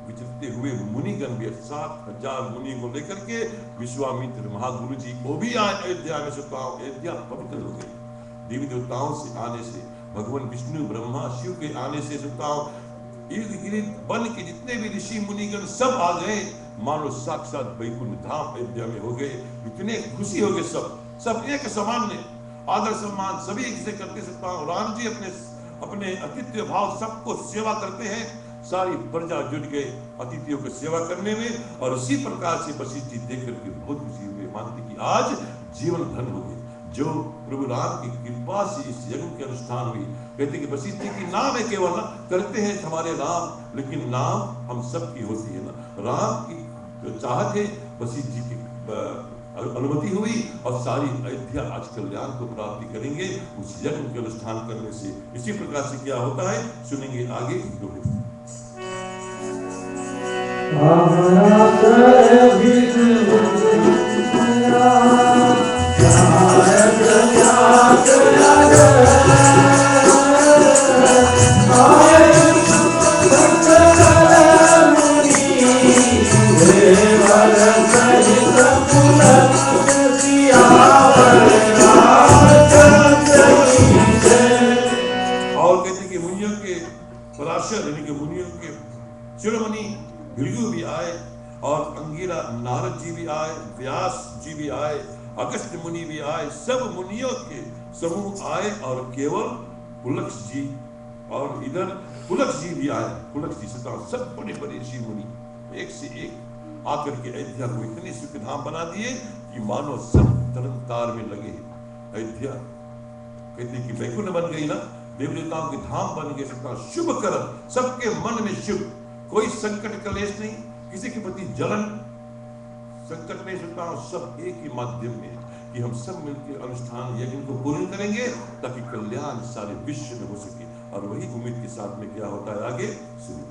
विचरते हुए मुनिगण भी 7,000 मुनि को लेकर के विश्वामित्र महागुरु जी को भी आए अयोध्या में। सुताओं अयोध्या पवित्र हो गई देवी देवताओं से आने से, भगवान विष्णु, ब्रह्मा, शिव के आने से। सुताओं इर्द गिर्द बन के जितने भी ऋषि मुनिगण सब आ गए, मानो साक्षात वैकुंठ धाम अयोध्या में हो गए। इतने खुशी हो गए, सब एक समान ने आदर सम्मान सभी एक से करते। सकता हूँ राम जी अपने अपने अतिथ्य भाव सबको सेवा करते हैं। सारी प्रजा जुट गए अतिथियों को सेवा करने में। और उसी प्रकार से वशिष्ठ जी देख करके बहुत खुशी हुए, मानते कि आज जीवन धन हो गए। जो प्रभु राम की कृपा से इस यज्ञ के अनुष्ठान हुई। कहते कि वशिष्ठ जी की नाम है केवल ना, करते हैं हमारे राम, लेकिन नाम हम सब की होती है ना। राम की जो चाहत है वशिष्ठ जी की अनुमति हुई और सारी अयोध्या आज कल्याण को प्राप्ति करेंगे उस यज्ञ के अनुष्ठान करने से। इसी प्रकार से क्या होता है सुनेंगे आगे। हमारा भृगु भी आए और अंगिरा नारद जी भी आए, व्यास जी भी आए, अगस्त्य मुनि भी आए, सब मुनियों के समूह आए और केवल पुलक्ष जी और इधर पुलक्ष जी भी आए। पुलक्ष जी से सब बड़े बड़े ऋषि मुनि एक से एक आकर के अयोध्या को इतने सुख धाम बना दिए कि मानो सब तरन तार में लगे। अयोध्या कहते कि वैकुंठ बन गई ना, देव देवताओं के धाम बन गए। सबका शुभ कर्म, सबके मन में शुभ, कोई संकट कलेश नहीं, किसी के प्रति जलन संकट नहीं सकता। सब एक ही माध्यम में कि हम सब मिलकर अनुष्ठान यज्ञ को पूर्ण करेंगे ताकि कल्याण सारे विश्व में हो सके। और वही उम्मीद के साथ में क्या होता है आगे सुनिए।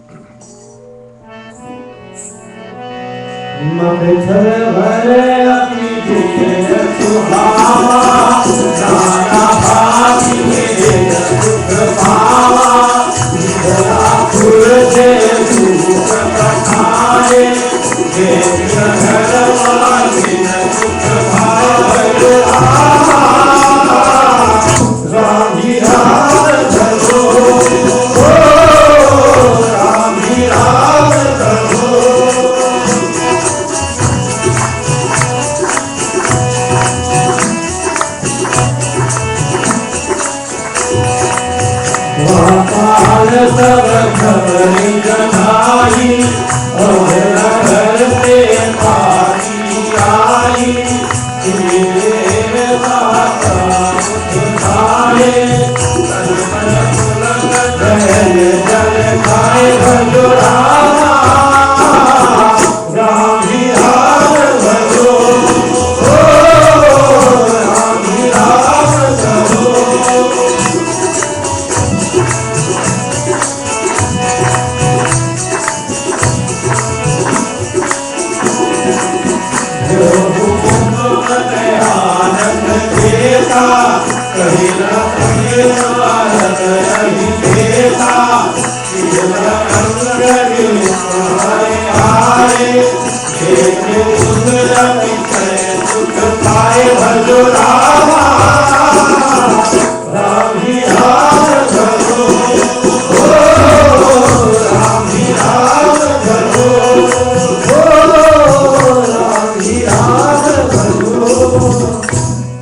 मगधर भरे अपनी जीव सुहावा, नाना भागी में सुख पावा, फूल से धूप पठाए, घर वाली सुख भाव रामी राम धरो, रामी राम धरो। सब खबर गनाई और नगर से पानी आई, तेरे माता उठाए जल खाए भजो रामा, रामी राम भजो, रामी राम भजो। कहीं न कहीं भारत नहीं देता, सुख पाए भजो रामा, रामी राम भजो, रामी राम भजो, रामी राम भजो।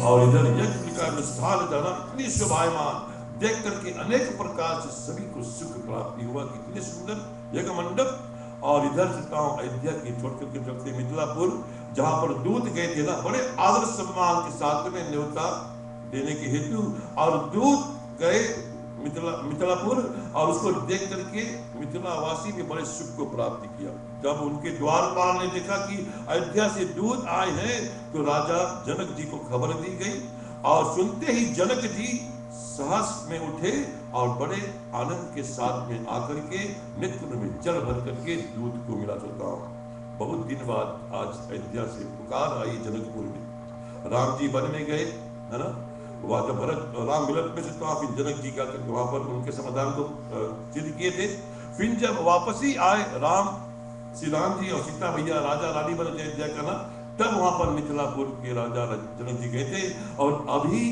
और इधर यज्ञ का अनुष्ठान जाना इतनी शोभायमान देख करके अनेक प्रकार से सभी को सुख प्राप्ति हुआ। कितने सुंदर यज्ञ मंडप। और इधर से अयोध्या की छोड़ करके चलते मिथिलापुर, जहां पर दूत गए थे ना, बड़े आदर सम्मान के साथ में न्योता देने के हेतु, और दूत गए मिथिलापुर और उसको देख करके मिथिलावासी भी बड़े सुख को प्राप्त किया। जब उनके द्वारपाल ने देखा कि अयोध्या से दूत आए हैं, तो राजा जनक जी को खबर दी गई और सुनते ही जनक जी सहस में उठे और बड़े आनंद के साथ में आकर के नेत्र में जल भर करके दूत को मिला। चलता बहुत दिन बाद आज अयोध्या से पुकार आई जनकपुर में। राम जी वन में गए, है ना, वहां जब भरत राम मिलत में से तो फिर जनक जी का वहां पर उनके समाधान को सिद्ध किए थे। फिर जब वापसी आए राम, श्री राम जी और सीता भैया राजा रानी बन अयोध्या का ना, तब वहां पर मिथिलापुर के राजा जनक जी गए थे और अभी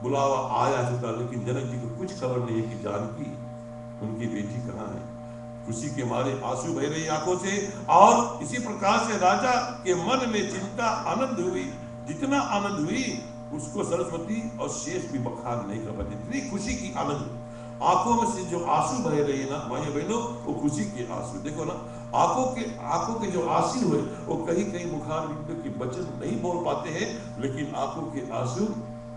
बुलावा आया था, लेकिन जनक जी को कुछ खबर नहीं है कि जानकी उनकी बेटी कहाँ है। खुशी के मारे आंसू बह रही आंखों से। और इसी प्रकार से राजा के मन में चिंता आनंद हुई, जितना आनंद हुई उसको सरस्वती और शेष भी बखान नहीं कर पाते, इतनी खुशी की आनंद। आंखों में से जो आंसू बह रहे हैं ना भाइयों बहनों, वो खुशी के आंसू। देखो ना, आंखों के जो आंसू है वो कहीं कहीं बुखार के वचन नहीं बोल पाते हैं, लेकिन आंखों के आंसू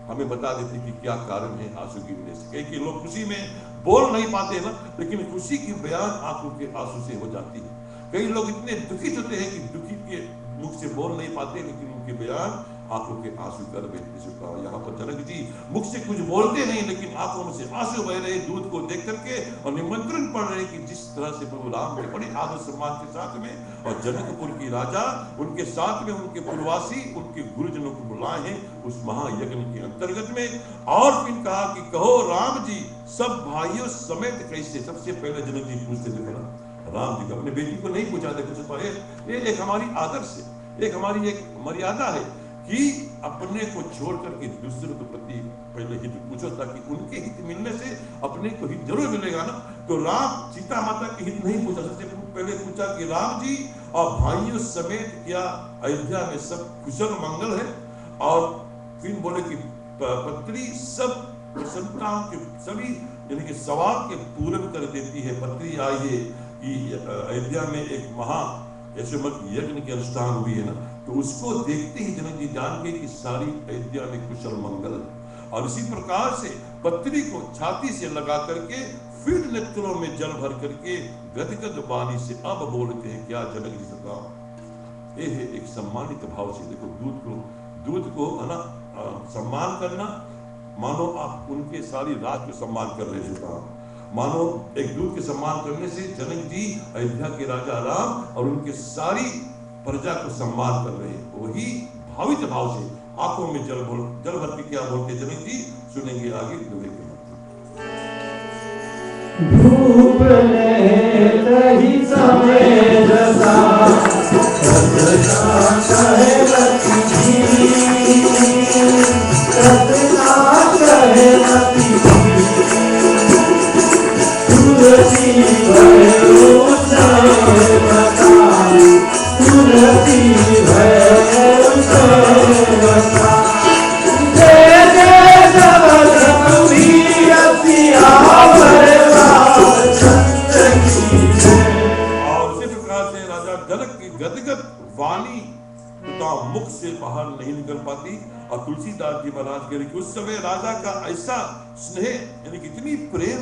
हमें बता देते कि क्या कारण है आंसू गिरने से। कई लोग खुशी में बोल नहीं पाते ना, लेकिन खुशी की बयान आंखों के आंसू से हो जाती है। कई लोग इतने दुखित होते हैं कि दुखी के मुख से बोल नहीं पाते, लेकिन उनके बयान आंखों के आंसू कर बेहते। यहाँ पर जनक जी मुख से कुछ बोलते नहीं, लेकिन आंखों में से आंसू बह रहे दूध को देख करके और निमंत्रण पड़ रहे कि जिस तरह से प्रभु राम के बड़े आदर सम्मान के साथ में और जनकपुर की राजा उनके साथ में उनके पूर्ववासी उनके गुरुजनों को बुलाए हैं उस महायज्ञ के अंतर्गत में। और फिर कहा कि कहो राम जी सब भाइयों समेत कैसे। सबसे पहले जनक जी पूछते थे ना, राम जी को अपने बेटी को नहीं पूछा था कुछ। ये एक हमारी आदर्श है, एक हमारी एक मर्यादा है कि अपने को छोड़ करके दूसरों के प्रति पहले हित पूछो, ताकि उनके हित मिलने से अपने को हित जरूर मिलेगा ना। तो राम सीता माता के हित नहीं पूछा, सबसे पहले पूछा कि राम जी और भाइयों समेत क्या अयोध्या में सब कुशल मंगल है? और फिर बोले कि पत्री सब प्रसन्नताओं के सभी यानी कि सवाल के पूर्ण कर देती है। पत्री आई है कि अयोध्या में एक महा यशोमत यज्ञ के अनुष्ठान हुई है ना, तो उसको देखते ही जनक जी जान गए कि सारी अयोध्या में कुशल मंगल है। और इसी प्रकार से पत्री को छाती से लगा करके फिर नेत्रों में जल भर करके गदगद वाणी से अब बोलते हैं, क्या जनक जी बताओ। ये है एक सम्मानित भाव से देखो दूध को है ना सम्मान करना, मानो आप उनके सारी रात को सम्मान कर रहे हैं। मानो एक दूध के सम्मान करने से जनक जी अयोध्या के राजा राम और उनके सारी प्रजा को सम्मान कर रहे हैं। वही भावित भाव से आंखों में जल भर के क्या बोलते जनक जी, सुनेंगे आगे दुबे के धूप ने समय जसा मुख से बाहर नहीं निकल पाती। और तुलसीदास जी महाराज कह रहे कि उस समय राजा का ऐसा स्नेह यानी कि इतनी प्रेम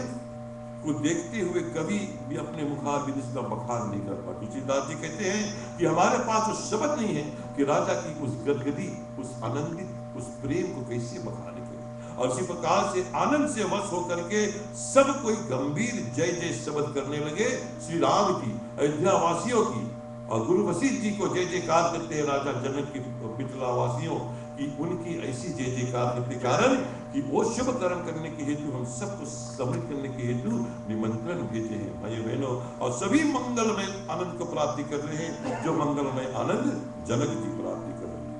को देखते हुए कभी भी अपने मुखारबिंद का बखान नहीं कर पाते। तुलसीदास जी कहते हैं कि हमारे पास वो शब्द नहीं है कि राजा की उस गदगदी, उस आनंदित, उस प्रेम को कैसे बखाने के। और इसी प्रकार से आनंद से वश होकर के सब कोई गंभीर जय जय शब्द करने लगे श्री राम की, अयोध्या वासियों की। और गुरु वशिष्ठ जी को जय जयकार करते हैं राजा जनक की मिथिला वासियों की, उनकी ऐसी जय जयकार के कारण कि वो शुभ कर्म करने के हेतु हम सबको सम्मिलित करने के हेतु निमंत्रण भेजे हैं भाई बहनों। और सभी मंगलमय आनंद को प्राप्ति कर रहे हैं, जो मंगलमय आनंद जनक जी प्राप्ति कर रहे हैं।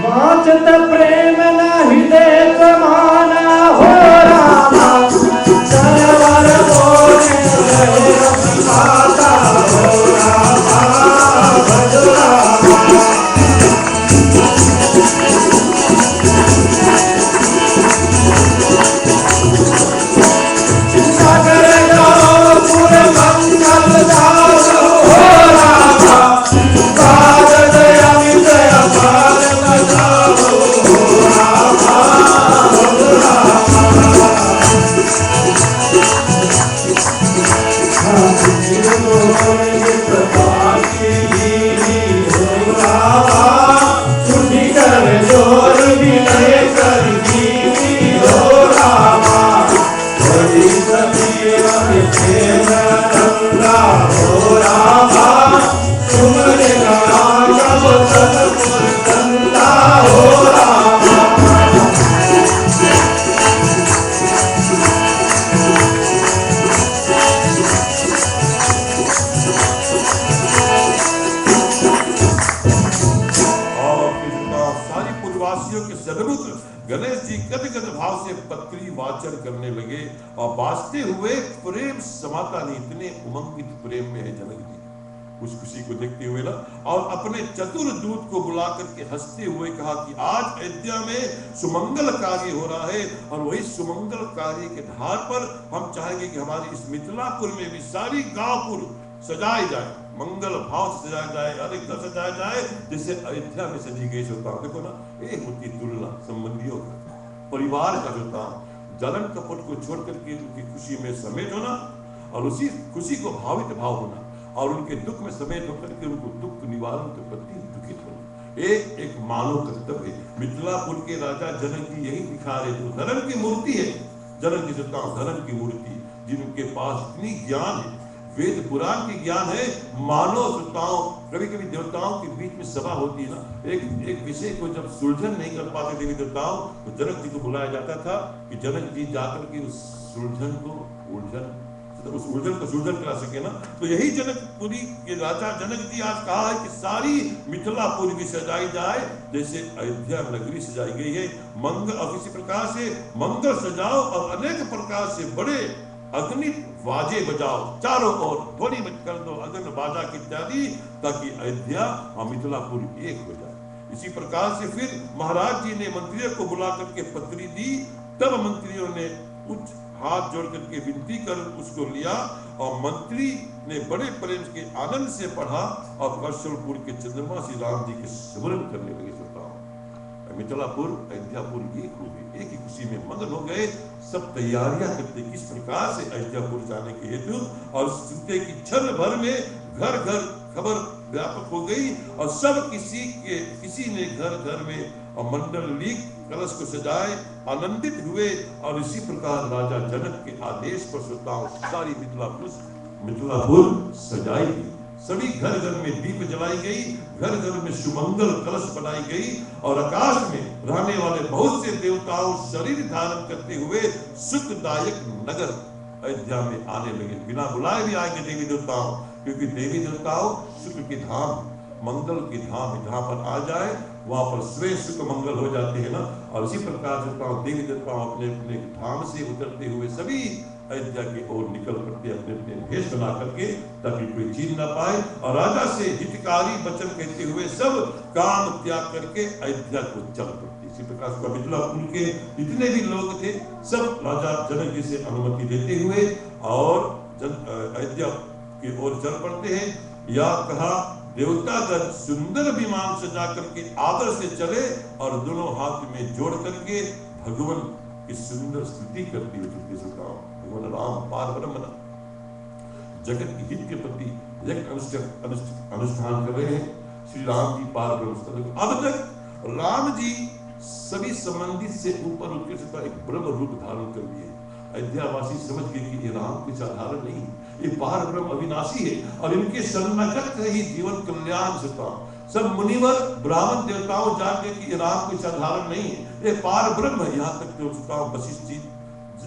वांछत प्रेम न हृदय समाना हो रामा, सरवर बोले माता हो रामा, भज रामा। सागर गाओ पुर मंगल गाओ हो रामा, बादल अमित अपार लगाओ हो रामा, भज रामा। गणेश जी गदगद भाव से पत्री वाचन करने लगे और बाजते हुए प्रेम समाता नहीं, इतने उमंगित प्रेम में है जनक जी उस खुशी को देखते हुए ना। और अपने चतुर दूत को बुला करके हंसते हुए कहा कि आज अयोध्या में सुमंगल कार्य हो रहा है और वही सुमंगल कार्य के आधार पर हम चाहेंगे कि हमारे इस मिथिलापुर में भी सारी गांवपुर सजाए जाए, मंगल भाव से सजाया जाए, अलग सजाया जाए जैसे अयोध्या में सजी गई होता। देखो ना, ये होती तुलना संबंधियों का, परिवार का होता जलन कपट को छोड़ करके उनकी खुशी में समेत होना और उसी खुशी को भावित भाव होना और उनके दुख में समेत होकर के उनको दुख निवारण के प्रति दुखित होना, एक मानव कर्तव्य है। मिथिलापुर के राजा जनक जी यही दिखा रहे थे, धर्म की मूर्ति है जनक जी, धर्म की मूर्ति जिनके पास इतनी ज्ञान है, वेद पुराण की ज्ञान है। मानव सुताओं, कभी कभी देवताओं के बीच में सभा होती है ना, एक विषय को जब सुलझन नहीं कर पाते देवी देवताओं तो जनक जी को बुलाया जाता था कि जनक जी जाकर के उस सुलझन को उलझन उस उर्जन को सुर्जन करा सके ना। तो यही जनकपुरी के राजा जनक जी आज कहा है कि सारी मिथिलापुरी भी सजाई जाए जैसे अयोध्या नगरी सजाई गई है। मंगल और किसी प्रकार से मंगल सजाओ और अनेक प्रकार से बड़े अग्नि बाजे बजाओ, चारों ओर ध्वनि कर दो अग्नि बाजा इत्यादि, ताकि अयोध्या और मिथिलापुर एक हो जाए। इसी प्रकार से फिर महाराज जी ने मंत्रियों को बुला करके पत्री दी। तब मंत्रियों ने उच्च हाथ जोड़ करके विनती कर उसको लिया और मंत्री ने बड़े प्रेम के आनंद से पढ़ा और कौशलपुर के चंद्रमा श्री राम जी के स्मरण करने लगे। मिथिलापुर अयोध्यापुर एक हो गए, एक ही खुशी में मगन हो गए। सब तैयारियां करते किस प्रकार से अयोध्यापुर जाने के हेतु, और सुनते कि क्षण भर में घर घर खबर व्यापक हो गई और सब किसी ने घर घर में और मंडल लीक कलश को सजाए आनंदित हुए। और इसी प्रकार राजा जनक के आदेश पर श्रोताओं सारी मिथिलापुर सजाई गई। सभी घर घर में दीप जलाई गई, घर घर में सुमंगल कलश बनाई गई और आकाश में रहने वाले बहुत से देवताओं शरीर धारण करते हुए सुखदायक नगर अयोध्या में आने लगे। बिना बुलाए भी आएंगे देवी देवताओं, क्योंकि देवी देवताओं सुख के धाम मंगल के धाम जहाँ पर आ जाए वहां पर स्वयं सुख मंगल हो जाते हैं ना। और इसी प्रकार से देवी देवताओं अपने अपने धाम से उतरते हुए सभी अयोध्या की ओर निकल पड़ते अपने अपने भेष बना करके, ताकि कोई छीन ना पाए। और राजा से हितकारी वचन कहते हुए सब काम त्याग करके अयोध्या को चल पड़ते। इसी प्रकार से मिथिलापुर के जितने भी लोग थे सब राजा जनक जी से अनुमति देते हुए और अयोध्या की ओर चल पड़ते हैं। या कहा देवतागण सुंदर विमान सजा करके आदर से चले और दोनों हाथ में जोड़ करके भगवान की सुंदर स्तुति करती हुई भगवान राम पार ब्रह्म जगत की हित के प्रति एक अनुष्ठान कर रहे हैं। श्री राम जी पार ब्रह्म। अब तक राम जी सभी संबंधित से ऊपर उत्कृष्ट एक ब्रह्म रूप धारण कर लिए। अयोध्यावासी समझ गए कि ये राम कुछ साधारण नहीं, ये पार ब्रह्म अविनाशी है और इनके सन्निकट ही जीवन कल्याण होता। सब मुनिवर ब्राह्मण देवताओं जानते कि राम कोई साधारण नहीं है, ये पार ब्रह्म है। यहाँ तक तो वशिष्ठ जी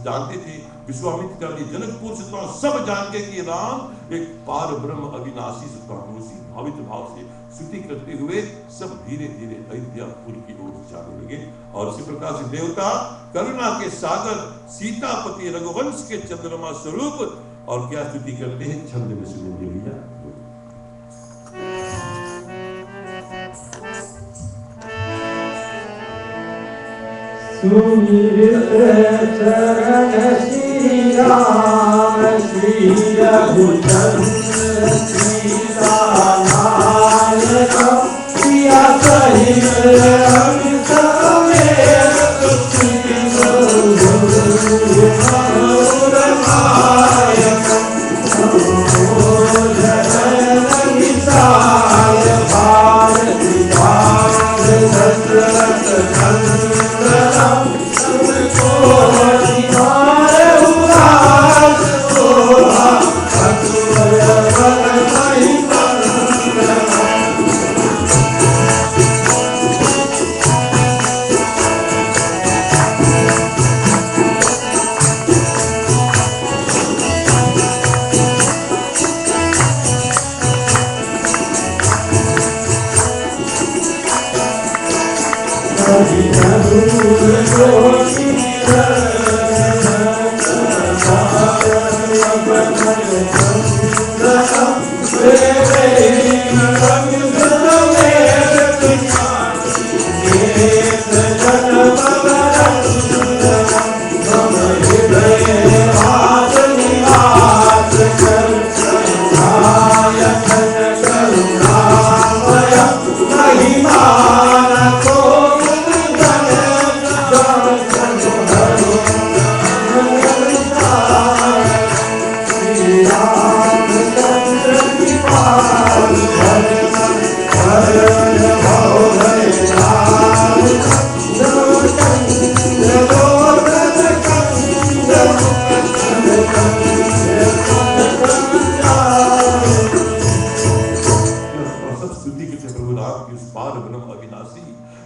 जानते थे, विश्वामित्र जनकपुर से सब जानते कि राम एक पार ब्रह्म अविनाशी उसी भावित भाव से स्तुति करते हुए सब धीरे धीरे अयोध्यापुर की ओर जाने लगे। और इसी प्रकार से देवता करुणा के सागर सीतापति रघुवंश के चंद्रमा स्वरूप और क्या स्तुति करते हैं, छंद में सुनेंगे भैया। सुमिरते चरण श्री राम श्री रघुचंद्र सीता नायक सिया सहित अमित समेत महिमा को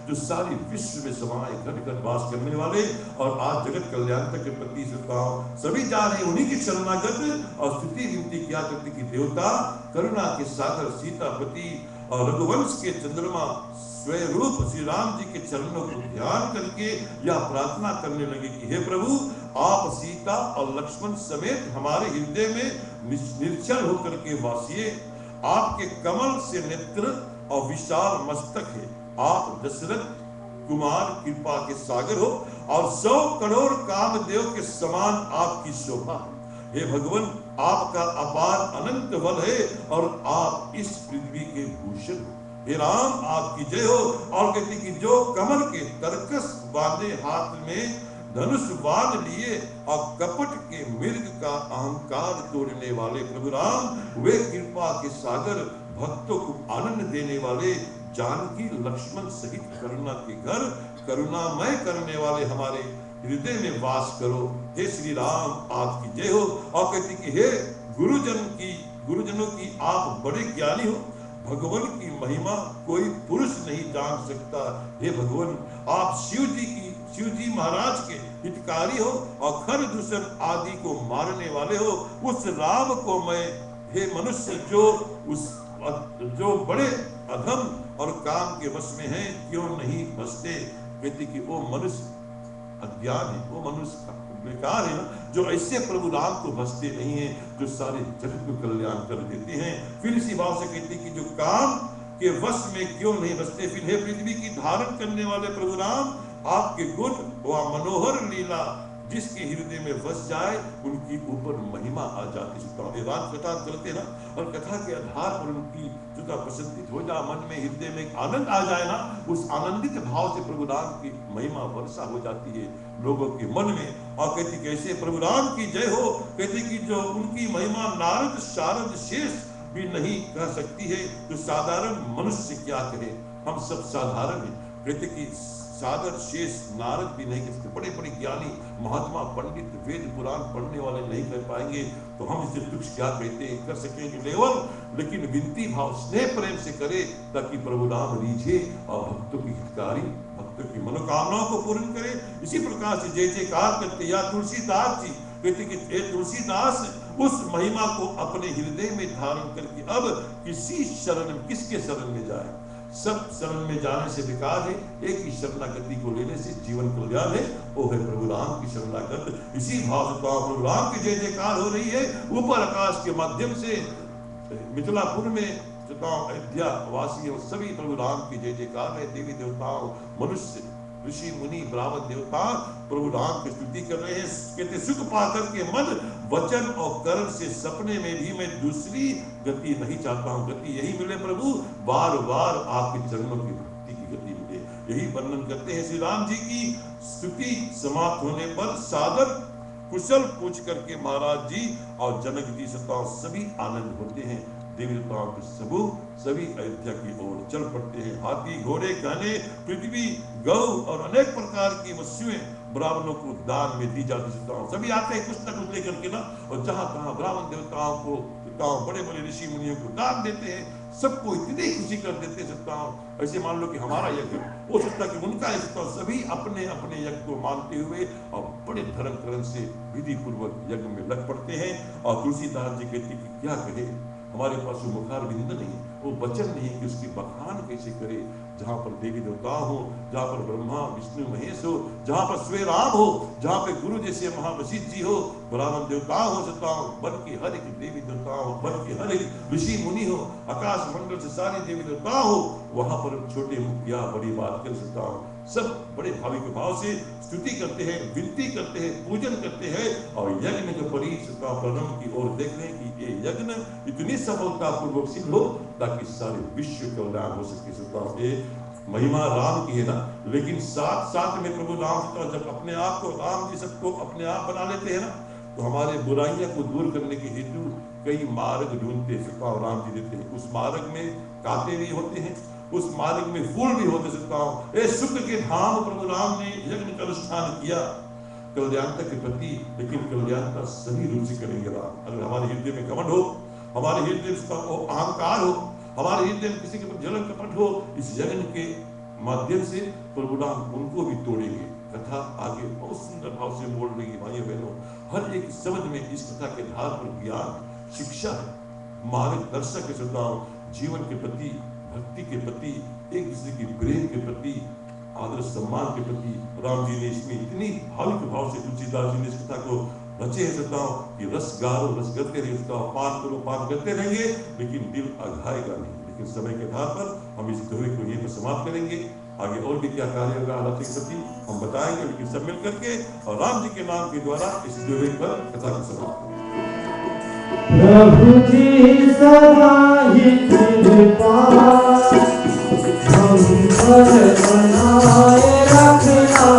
जो सारी विश्व में समाये घर घर वास करने वाले और आज जगत कल्याण तक के प्रति सभी जा रहे उन्हीं की शरणागत और स्तुति विनती किया करते कि देवता करुणा के सागर सीतापति और रघुवंश के चंद्रमा स्वरूप श्री राम जी के चरणों को ध्यान करके यह प्रार्थना करने लगे कि हे प्रभु आप सीता और लक्ष्मण समेत हमारे हृदय में निर्चल होकर के वासिए। आपके कमल से नेत्र और विशाल मस्तक है। आप दशरथ कुमार कृपा के सागर हो और 100 करोड़ कामदेव के समान आपकी शोभा। हे भगवान आपका अपार अनंत बल है और आप इस पृथ्वी के भूषण हो। हे राम आपकी जय हो। और कहती कि जो कमल के तरकस बांधे हाथ में धनुष बाण लिए और कपट के मृग का अहंकार तोड़ने वाले प्रभु राम, वे कृपा के सागर भक्तों को आनंद देने वाले जानकी लक्ष्मण सहित करुणा के घर करुणामय करने वाले हमारे हृदय में वास करो। हे श्री राम आपकी जय हो। और कहती कि हे गुरुजनों की आप बड़े ज्ञानी हो। भगवान की महिमा कोई पुरुष नहीं जान सकता। हे भगवान आप शिव जी महाराज के हितकारी हो और खर दूषण आदि को मारने वाले हो। उस राम को मैं हे मनुष्य जो बड़े अधम और काम के वश में है क्यों नहीं बसते। कहती कि वो मनुष्य अज्ञान है, वो मनुष्य बेकार है ना, जो ऐसे प्रभु राम को बसते नहीं है, जो सारे जगत को कल्याण कर देते हैं। फिर इसी भाव से कहती कि जो काम के वश में क्यों नहीं बसते। फिर हे पृथ्वी की धारण करने वाले प्रभु राम, आपके गुण व मनोहर लीला जिसके हृदय में बस जाए उनकी ऊपर महिमा आ जाती है। रात कथा चलते ना, और कथा के आधार पर उनकी जुदा प्रसन्नित हो जा, मन में हृदय में एक आनंद आ जाए ना, उस आनंदित भाव से प्रभु राम की महिमा वर्षा हो जाती है लोगों के मन में। और कहती कैसे प्रभु राम की जय हो। कहती कि जो उनकी महिमा नारद शारद शेष भी नहीं कह सकती है, तो साधारण मनुष्य क्या कहे, हम सब साधारण हैं। कहते कि सागर शेष नारद भी नहीं कर सकते, बड़े बड़े ज्ञानी महात्मा पंडित वेद पुराण पढ़ने वाले नहीं कर पाएंगे, तो हम इसे तुच्छ क्या कहते हैं, कर सकेंगे लेवल। लेकिन विनती भाव स्नेह प्रेम से करे ताकि प्रभु राम रीझे और भक्तों की हितकारी, भक्तों की मनोकामनाओं को पूर्ण करे। इसी प्रकार से जय जयकार करते या तुलसीदास जी कहते कि तुलसीदास उस महिमा को अपने हृदय में धारण करके अब किसके शरण में जाए। सब शरण में जाने से बेकार है, एक ही शरणागति को लेने से जीवन कल्याण है, वो है प्रभु राम की शरणागत। इसी भाव से प्रभु राम की जय जयकार हो रही है। ऊपर आकाश के माध्यम से मिथिलापुर में अयोध्या वासियों सभी प्रभु राम की जय जयकार है। देवी देवताओं, मनुष्य, ऋषि मुनि, ब्राह्मण देवता प्रभु राम की स्तुति कर रहे हैं। कहते सुख पाकर के मन वचन और कर्म से सपने में भी मैं दूसरी गति नहीं चाहता हूँ। गति यही मिले प्रभु, बार बार आपके चरणों की भक्ति की गति मिले। यही वर्णन करते हैं। श्री राम जी की स्तुति समाप्त होने पर सादर कुशल पूछ करके महाराज जी और जनक जी सभी आनंद होते हैं। देवी देवताओं के सभी अयोध्या की ओर चल पड़ते हैं। हाथी, घोड़े, गहने, पृथ्वी, गौ और अनेक प्रकार की वस्तुएं ब्राह्मणों को दान में दी जाती है। सभी आते हैं कुछ न कुछ लेकर के ना, और जहां तहां ब्राह्मण देवताओं को, बड़े बड़े ऋषि मुनियों को दान देते हैं। सबको इतनी खुशी कर देते हैं। ऐसे मान लो कि हमारा यज्ञ हो सकता है कि उनका यज्ञ, सभी अपने अपने यज्ञ को मानते हुए और बड़े धर्म करण से विधि पूर्वक यज्ञ में लग पड़ते हैं। और तुलसीदास जी कहते कि क्या कहे, हमारे पास वो मुखार बिंद नहीं, वो वचन नहीं कि उसकी बखान कैसे करे। जहाँ पर देवी देवता हो, जहाँ पर ब्रह्मा विष्णु महेश हो, जहाँ पर स्वयं राम हो, जहाँ पे गुरु जैसे महावशिष्ठ जी हो, ब्राह्मण देवता हो सकता हो, वन की हर एक देवी देवता हो, वन की हर एक ऋषि मुनि हो, आकाश मंडल से सारे देवी देवता हो, वहां पर छोटे मुखिया बड़ी बात कर सकता हो। सब बड़े भावी के भाव से स्तुति करते हैं, विनती करते हैं, पूजन करते हैं और यज्ञ के परिसुता प्रणम की ओर देख रहे हैं कि ये यज्ञ इतनी सफलता पूर्वक सिद्ध हो ताकि सारे विश्व कल्याण हो सके। महिमा राम की है ना, लेकिन साथ साथ में प्रभु राम जब अपने आप को, राम जी सबको अपने आप बना लेते हैं ना, तो हमारे बुराइयां को दूर करने के हेतु कई मार्ग ढूंढते राम जी देते हैं। उस मार्ग में कांटे भी होते हैं, उस मार्ग में फूल भी होते सकता हूं। शुक्र के धाम प्रभु राम ने यज्ञ का अनुष्ठान किया कल्याणता के प्रति, लेकिन कल्याणता सही रूप से करेंगे राम। अगर हमारे हृदय में घमंड हो, हमारे हृदय में अहंकार हो, हमारे हृदय में किसी के ऊपर जलन कपट हो, इस यज्ञ के माध्यम से प्रभु राम उनको भी तोड़ेंगे। कथा आगे बहुत सुंदर भाव से बोल रही है भाइयों बहनों, हर एक शब्द में इस कथा के आधार पर ज्ञान शिक्षा है, मार्गदर्शक है। श्रोताओं, जीवन के प्रति, भक्ति के प्रति, एक दूसरे के प्रेम के प्रति, आदर सम्मान के प्रति राम जी ने इसमें इतनी भाविक भाव से तुलसीदास जी ने इस कथा को रचे हैं। श्रोताओं, कि रस गारो, रस करते रहिए, उसका पान करो, पान करते रहेंगे, लेकिन दिल अघाएगा नहीं। लेकिन समय के आधार पर हम इस दोहे को यहीं पर समाप्त करेंगे। आगे और भी क्या कार्य होगा आलाप के प्रति हम बताएंगे, लेकिन सब मिल करके और राम जी के नाम के द्वारा इस दोहे पर कथा को समाप्त करेंगे। प्रभु जी सदा ही कृपा हम पर बनाए रखना,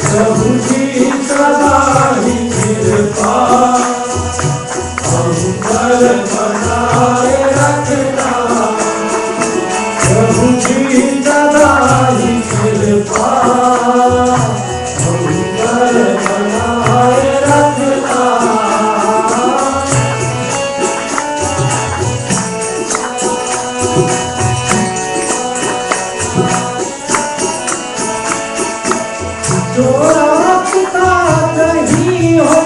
प्रभु जी सदा ही कृपा हम पर बनाए रखना, प्रभु जी सदा ही कृपा हम पर बनाए रखना। जो रास्ता नहीं हो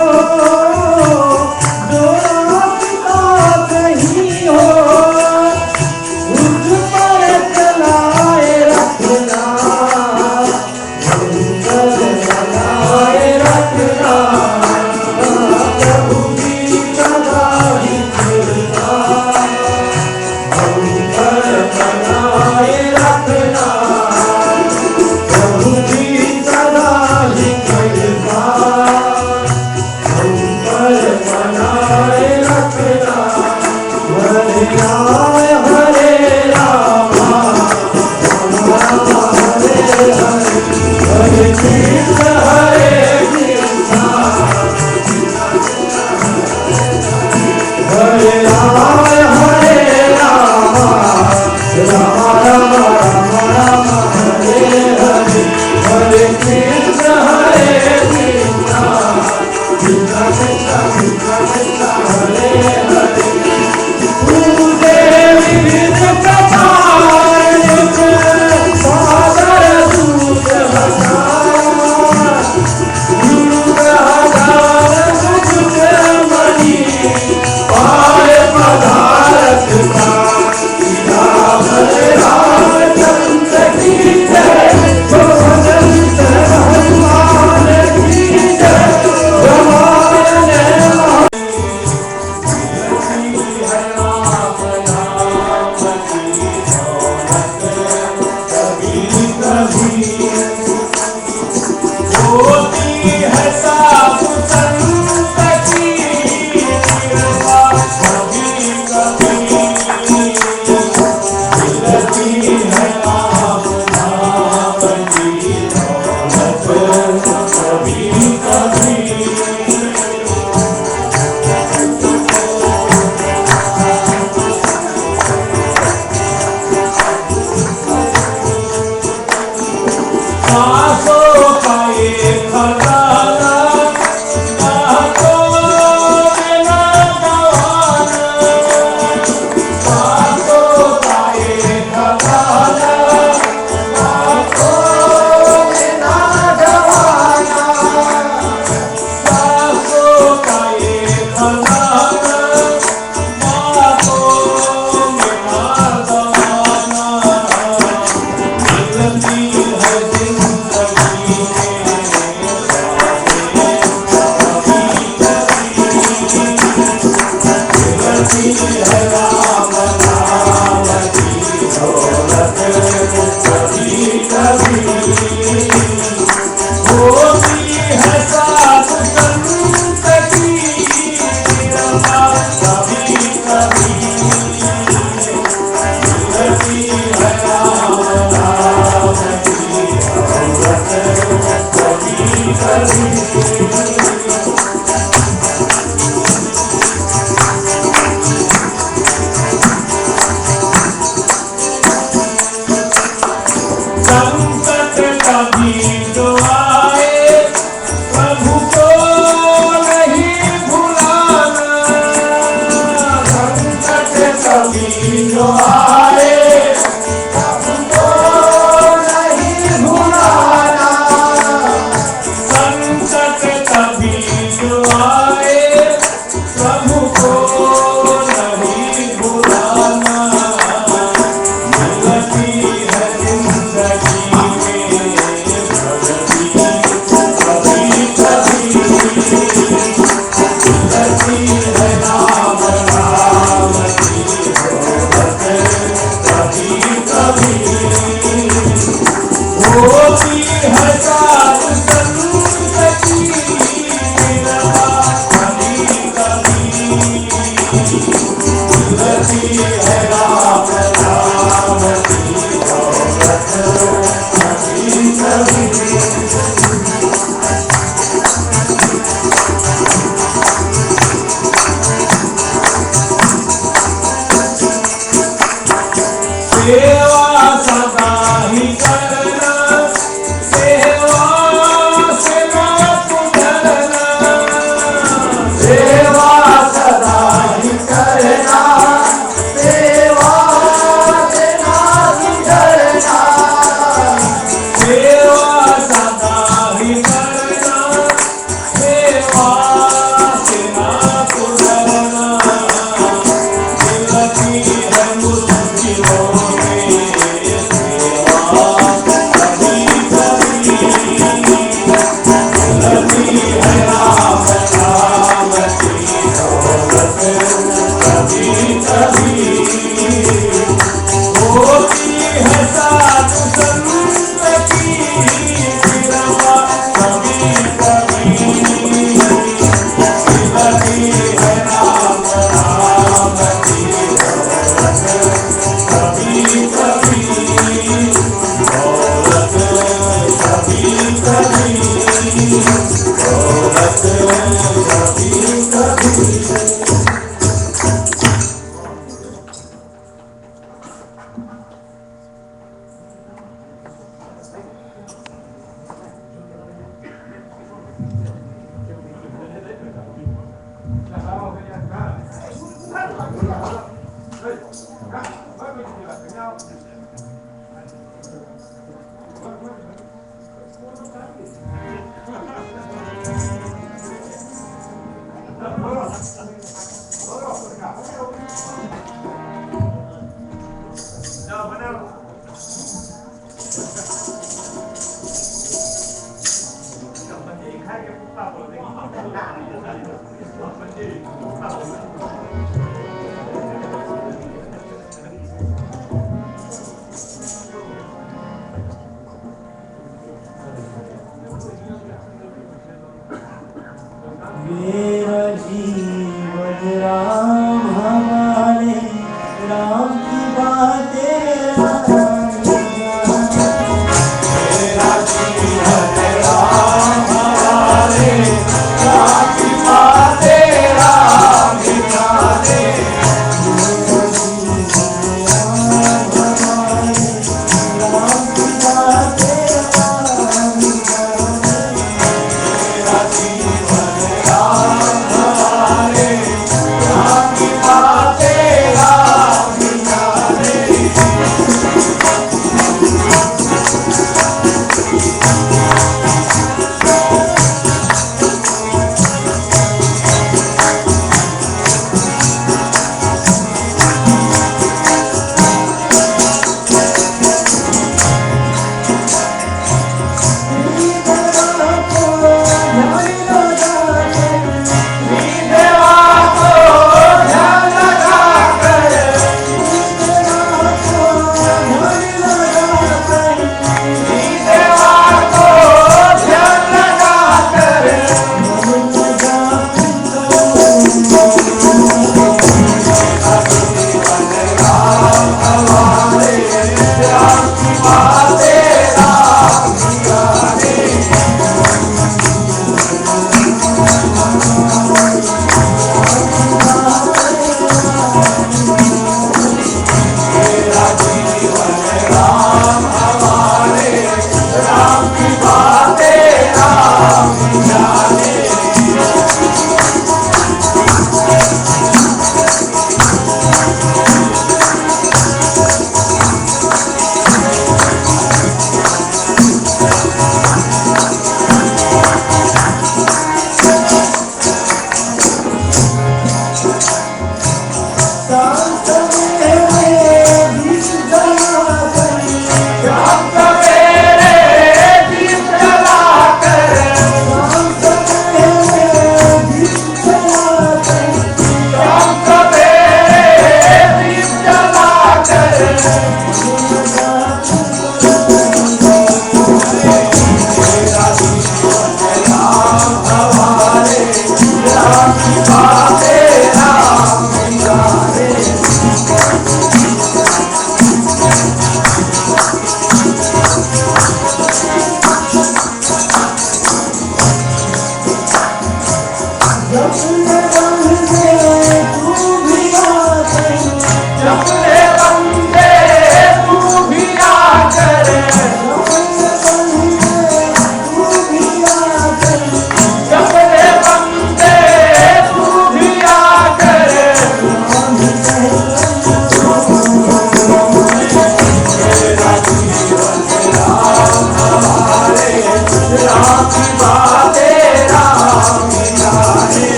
मेरा जीवन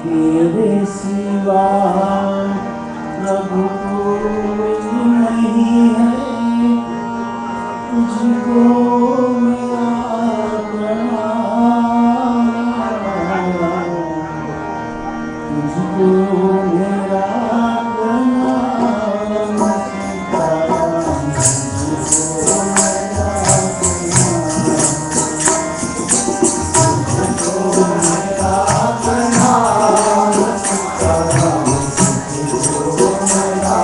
तेरे सिवा प्रभु कोई नहीं है, तुझको मेरा प्रणाम, तुझको मेरा प्रणाम, सीताराम, तुझको मेरा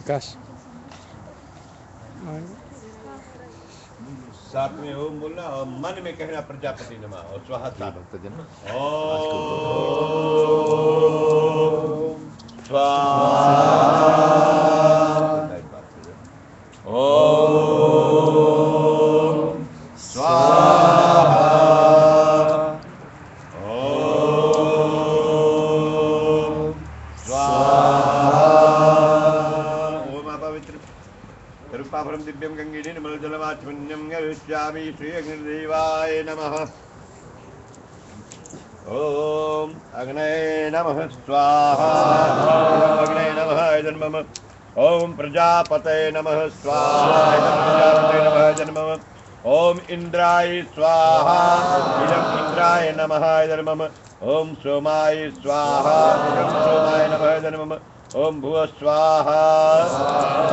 काश साथ में ओम बोलना और मन में कहना प्रजापति नमः और स्वाहा साथ भक्तजन ओम स्वाहा ओम स्वाहा ओम स्वाहा ओम अपवित्र रूपाभरम दिव्यम गंगेरी निर्मल जलमाचमन्यम गमिष्यामि श्री अग्निदेवाय नमः। ओम अग्नये नमः स्वाहा अग्नये नमः जन्मम। ओम प्रजापतये नमः स्वाहा प्रजापतये नमः जन्मम। ओम इंद्राय स्वाहा इदं इंद्राय नमः जन्मम। ओम सोमाय स्वाहा इदं सोमाय नमः जन्मम। ओम भुव स्वाहा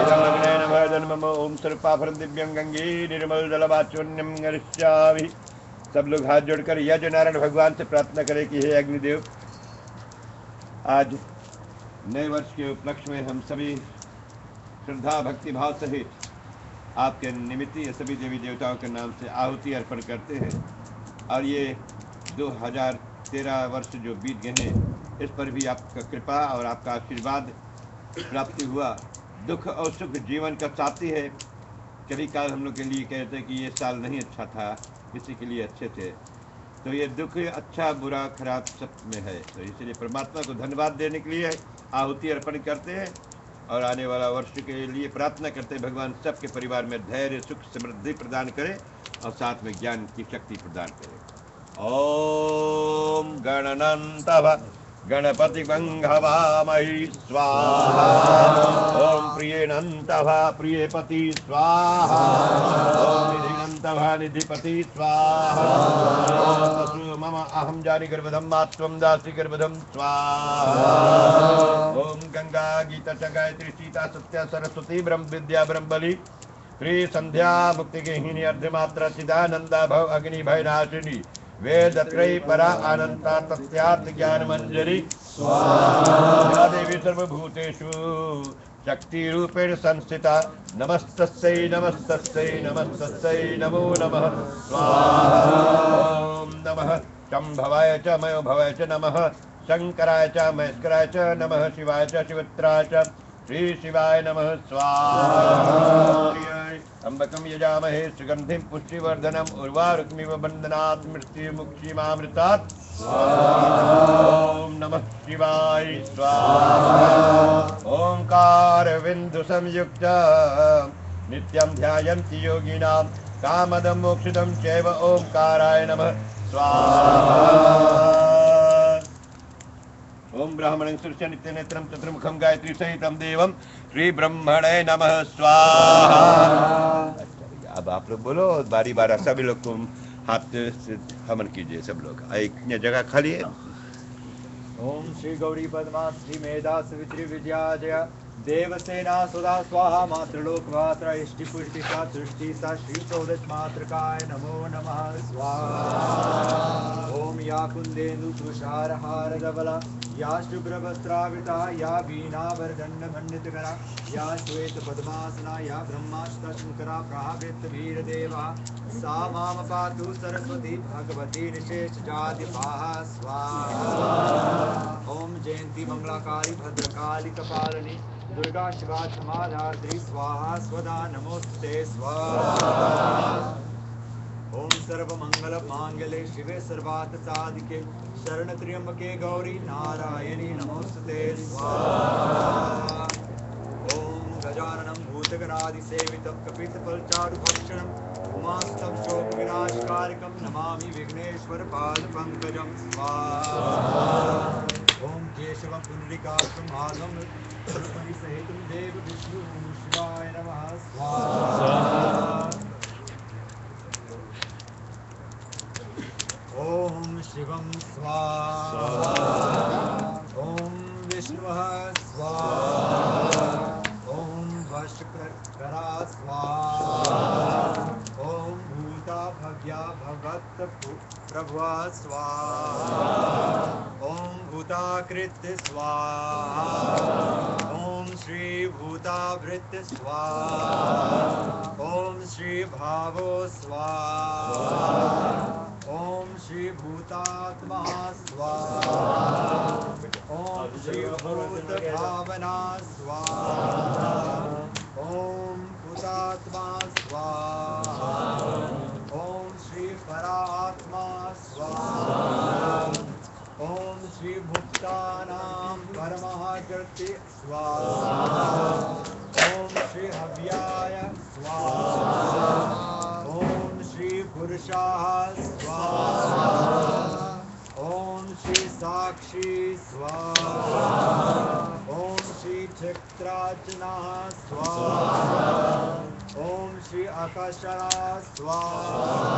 इदं अग्नये नमः जन्मम। ओम सर्पाभरं दिव्यं गंगे निर्मल जलवाचुन्यं गमिष्यामि। सब लोग हाथ जोड़कर यज्ञ नारायण भगवान से प्रार्थना करें कि हे अग्निदेव, आज नए वर्ष के उपलक्ष्य में हम सभी श्रद्धा भक्ति भाव सहित आपके निमित्त ये सभी देवी देवताओं के नाम से आहुति अर्पण करते हैं। और ये 2013 वर्ष जो बीत गए हैं, इस पर भी आपका कृपा और आपका आशीर्वाद प्राप्ति हुआ। दुख और सुख जीवन का साथी है। कभी काल हम लोग के लिए कहते हैं कि ये साल नहीं अच्छा था, किसी के लिए अच्छे थे, तो ये दुख अच्छा बुरा खराब सब में है। तो इसलिए परमात्मा को धन्यवाद देने के लिए आहुति अर्पण करते हैं और आने वाला वर्ष के लिए प्रार्थना करते हैं भगवान सबके परिवार में धैर्य सुख समृद्धि प्रदान करे और साथ में ज्ञान की शक्ति प्रदान करे। ओम गणनंतव गणपति हवामहि स्वाहा। ओम प्रियनंतव प्रियपति स्वाहा। ओम निधिनंतव निधिपति स्वाहा। ओम मम अहम जानि गर्भधम मात्वं दासि गर्भधम स्वाहा। ओम गंगा गीता च गायत्री सीता सत्य सरस्वती ब्रह्म विद्या ब्रह्मबली श्री संध्या मुक्ति गेहिनी अर्धमात्रा चिदानंदा भव अग्नि भय नाशिनी वेद त्रयी परा अनंता तस्यात् ज्ञान मंजरी स्वाहा। देवी सर्वभूतेषु शक्ति रूपेण संस्थिता नमस्तस्यै नमस्तस्यै नमस्तस्यै नमो नमः स्वाहा। ओम नमः शंभवाय च मयो भवाय च नमः शंकराय च महेश्वराय च नमः शिवाय च शिवत्राय च श्री शिवाय नमः स्वाहा। अम्बकं यजामहे सुगंधिं पुष्टिवर्धनम् उर्वारुकमिव बन्धनात् मृत्युमुक्षीमामृतात् ओम नमः शिवाय स्वाहा। ओंकार बिंदु संयुक्त नित्यं ध्यायन्ति योगिनां कामदं मोक्षदं चैव ओंकाराय नमः स्वाहा। ओम ब्राह्मणं सुरस्य नित्यनेत्रं चतुर्मुखं गायत्री सहितं देवं श्री ब्रह्मणे नमः स्वाहा। अब आप लोग बोलो, बारी बारी सभी लोग को हाथ से हवन कीजिए। सब लोग एक जगह खाली है। ओम श्री गौरी पद्मा श्री मेधा सवित्री विद्या जया देवसेना सुधा स्वाहा मातृलोक मात्र इष्टि पुष्टि सा सृष्टि सा श्री चौदश मात्रकाय नमो नमः स्वाहा। ओम या कुंदेन्दु तुषारहार धवला या शुभ्रवस्त्रावृता या वीणावरदंड मंडितकरा या श्वेत पद्मासना या ब्रह्मास्त्र शंकरा प्रावृत वीरदेवा सा माम पातु सरस्वती भगवती निशेष जाति स्वाहा। ओम जयंती मंगलाकारी भद्रकाली कपालिनी दुर्गा शिवा क्षमा धात्री स्वाहा स्वदा नमोस्ते स्वाहा। ओम सर्वमंगल मांगल्ये शिवे सर्वार्थ साधिके शरण त्र्यंबके गौरी नारायणी नमोस्तुते स्वाहा। ओम गजाननं भूतगणादि सेवितं कपितफलचारुभक्षणं उमास्तं शोकविनाशकारकं नमामि विघ्नेश्वर पादपङ्कजं स्वाहा। ओम केशवं पुंडरीकाक्षं माधवं सहितं देव विष्णु शिवाय नमः स्वाहा। ओम शिवं स्वाहा। ओम विष्णुः स्वाहा। ओम वशकरा स्वाहा। ओम भूता भव्या भगवत प्रभुः स्वाहा। ओम भूताकृत स्वाहा। ओम श्री भूतावृत्त स्वाहा ओम श्री भावो स्वाहा ओम श्री भूतात्मा स्वाहा ओम श्री भूत भावना स्वाहा ओम भूतात्मा स्वाहा ओम श्री परात्मा स्वाहा ओम श्री मुक्तानां परमः कृति स्वाहा ओम श्री हव्याय स्वाहा ओम श्री पुरुषाः स्वाहा ओम श्री साक्षी स्वाहा ओम श्री चित्रार्चनः स्वाहा ओम श्री आकाशः स्वाहा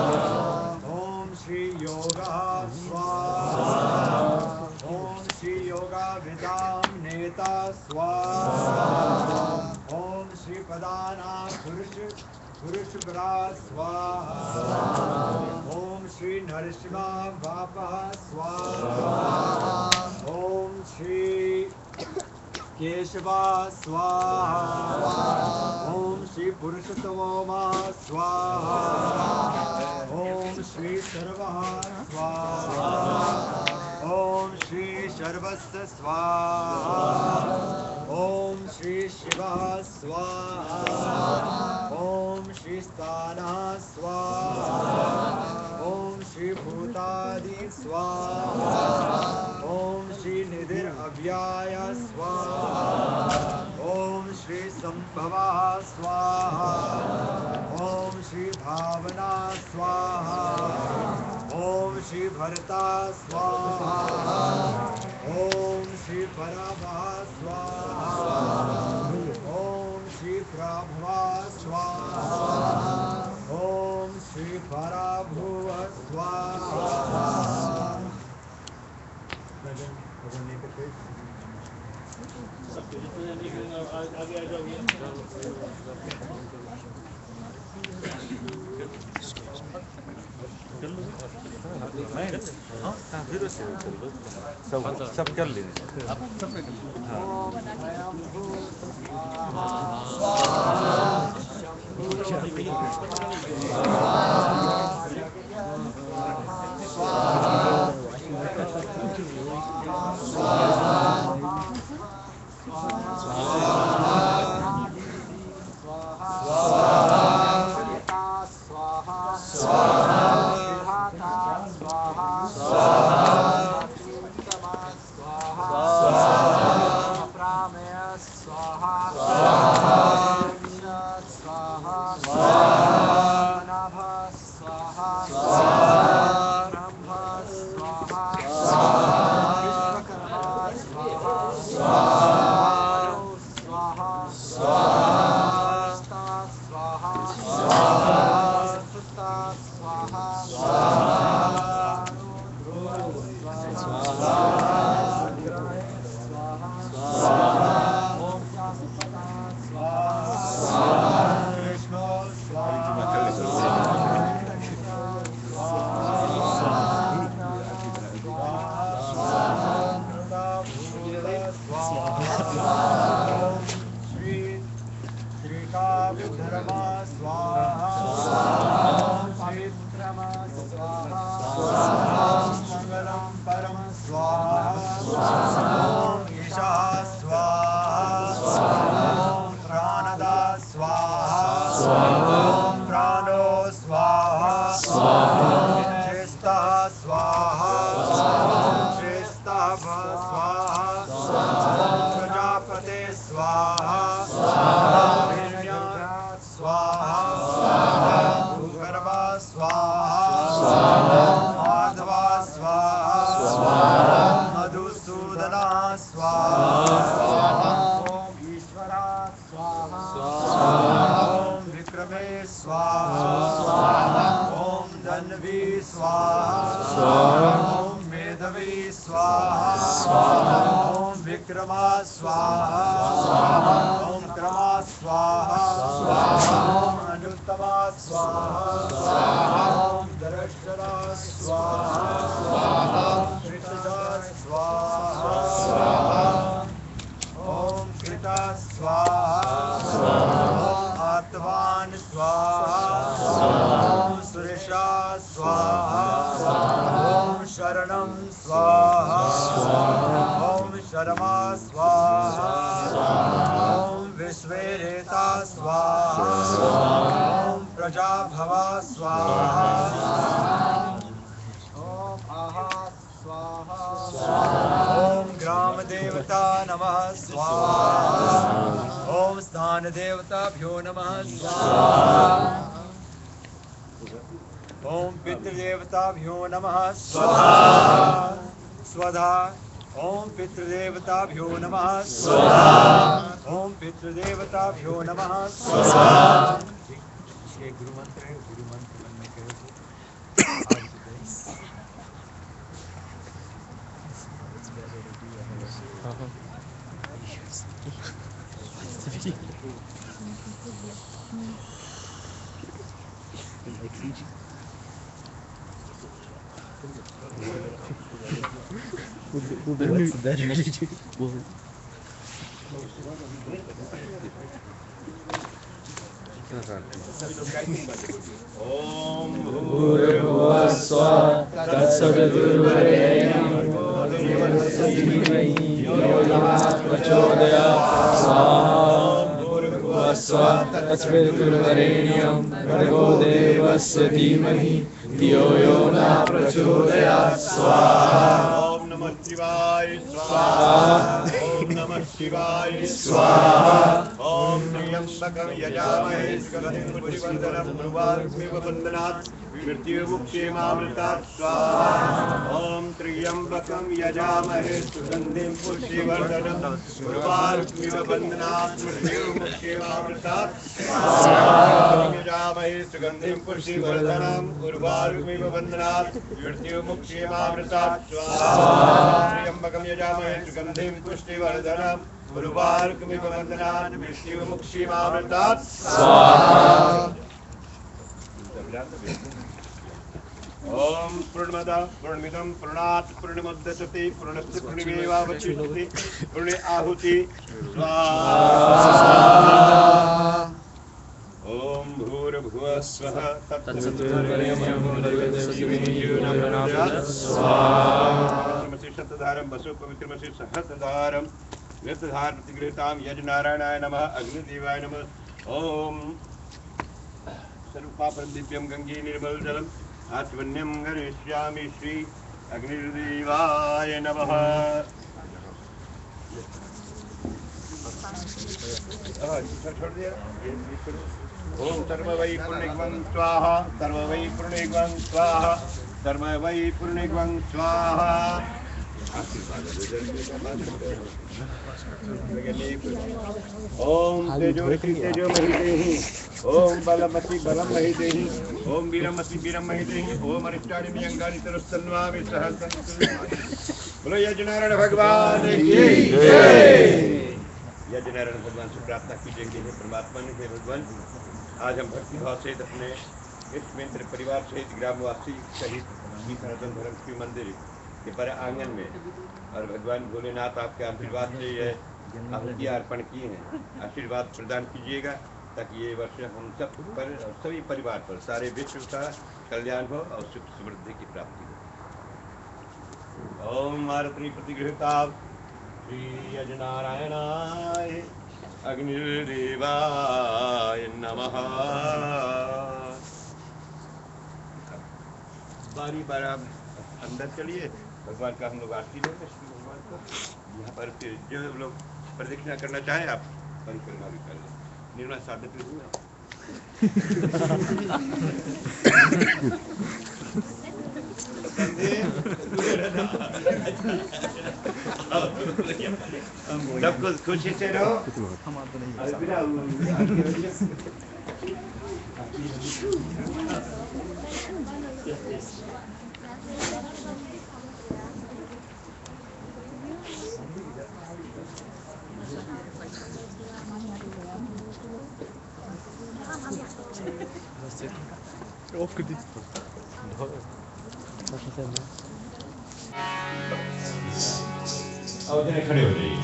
ओम श्री योगः स्वाहा ओम श्री योगाविदां नेता स्वाहा ओम श्री पदानां पुरुषपरा स्वाहा ओम श्री नरसिंह बापः स्वाहा ओम श्री केशवा स्वाहा ओम श्री पुरुषोत्तमा स्वाहा ओम श्री सर्वः स्वाहा ओम श्री सर्वस्य स्वाहा ओम श्री शिवः स्वाहा ओम श्री स्थानः स्वाहा ओम श्री भूतादि स्वाहा ओम श्री निधिर अव्याय स्वाहा ओम श्री संभवः स्वाहा ओम श्री भावना स्वाहा ओम श्री भरता स्वाहा ओम श्री पराभः स्वाहा ओम श्री प्रभुः स्वाहा ओम श्री पराभुव स्वाहा आगे आ जाओगे सब कर लेंगे स्वाहा सत्यवान स्वाहा ओम सुरेशा स्वाहा ओम शरणम स्वाहा ओम शर्मा स्वाहा ओम विश्वेरेता स्वाहा ओम प्रजाभवा स्वाहा ओम आहा स्वाहा ओम ग्राम देवता नमः स्वाहा ओम स्थान देवताभ्यो नमः स्वाहा ओम पितृदेवताभ्यो नमः स्वाहा स्वधा ओम पितृदेवताभ्यो नमः स्वाहा ओम पितृदेवताभ्यो नमः स्वाहा। ये गुरु मंत्र है, गुरु मंत्र बनने के ओम भूर्भुवः स्वः तत्सवितुर्वरेण्यं भर्गो धीमहि यो नः प्रचोदयात् स्वाहा भूर्भुवः स्वः तत्सवितुर्वरेण्यं भर्गो देवस्य धीमहि धियो यो नः प्रचोदयात् स्वाहा। ओम नमः शिवाय स्वाहा ओम नमः शिवाय स्वाहा ओम त्र्यंबकं यजामहे सुगन्धिं पुष्टिवर्धनं उर्वारुकमिव बन्धनात् मृत्युमुक्षेमामृतात् स्वाहा ओम त्र्यंबकं यजामहे सुगन्धिं पुष्टिवर्धनं उर्वारुकमिव बन्धनात् मृत्युमुक्षेमामृतात् स्वाहा यजामहे सुगन्धिं पुष्टिवर्धनं उर्वारुकमिव बन्धनात् मृत्युमुक्षेमामृतात् स्वाहा त्र्यंबकं यजामहे सुगन्धिं पुष्टिवर्धनं उर्वारुकमिव बन्धनात् मृत्युमुक्षेमामृतात् स्वाहा। ओम पूर्णमदा पूर्णमिदं पूर्णात् पूर्णमुदच्यते पूर्णस्य पूर्णमेवावशिष्यते पूर्णे आहुति स्वाहा। ओम भूर्भुवः स्वः तत्सवितुर्वरेण्यं भर्गो देवस्य धीमहि यो नः प्रचोदयात् स्वाहा। शतधारं वसु पवित्रमसि सहस्रधारं नृतधार प्रतिगृहीतां यज्ञनारायणाय नमः अग्निदेवाय नमः। ओम सर्वपापं दिव्यं गंगे निर्मल जलम् आत्मन्यं गणेष्यामि श्री अग्निदेवाय नमः। छोड़ दिया। ओम सर्ववै पुण्यग्वं स्वाहा सर्ववै पुण्यग्वं स्वाहा सर्ववै पुण्यग्वं स्वाहा। ओम तेजोमसि तेजोमहि ओम बलमसि बलमहि देहि ओम वीरमसि वीरमहि देहि ओम अरिष्टानि मयंगानि तरस्तन्वामि सहस्रं। बोलो यज्ञनारायण भगवान की जय। यज्ञनारायण भगवान से प्रार्थना कीजिए हे परमात्मा ने हे भगवान आज हम भक्ति भाव सहित अपने इस मित्र परिवार सहित ग्रामवासी सहित सनातन धर्म शिव मंदिर के पर आंगन में और भगवान भोलेनाथ आपके आशीर्वाद से यह आहुतियाँ अर्पण किए हैं। आशीर्वाद प्रदान कीजिएगा ताकि ये वर्ष हम सब पर और सभी परिवार पर सारे विश्व का कल्याण हो और सुख समृद्धि की प्राप्ति हो। ओम आरती प्रतिगृहीता श्री यज्ञनारायणाय अग्निदेवाय नमः। बारी बार आप अंदर चलिए भगवान का हम लोग आरती लेते हैं भगवान को। यहाँ पर फिर जो लोग प्रदक्षिणा करना चाहें आप परिक्रमा भी कर लें। निर्मला साधक सब कुछ खुशी से रहो। अब जरा खड़े हो जाइए।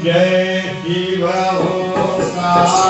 जय शिव ओंकार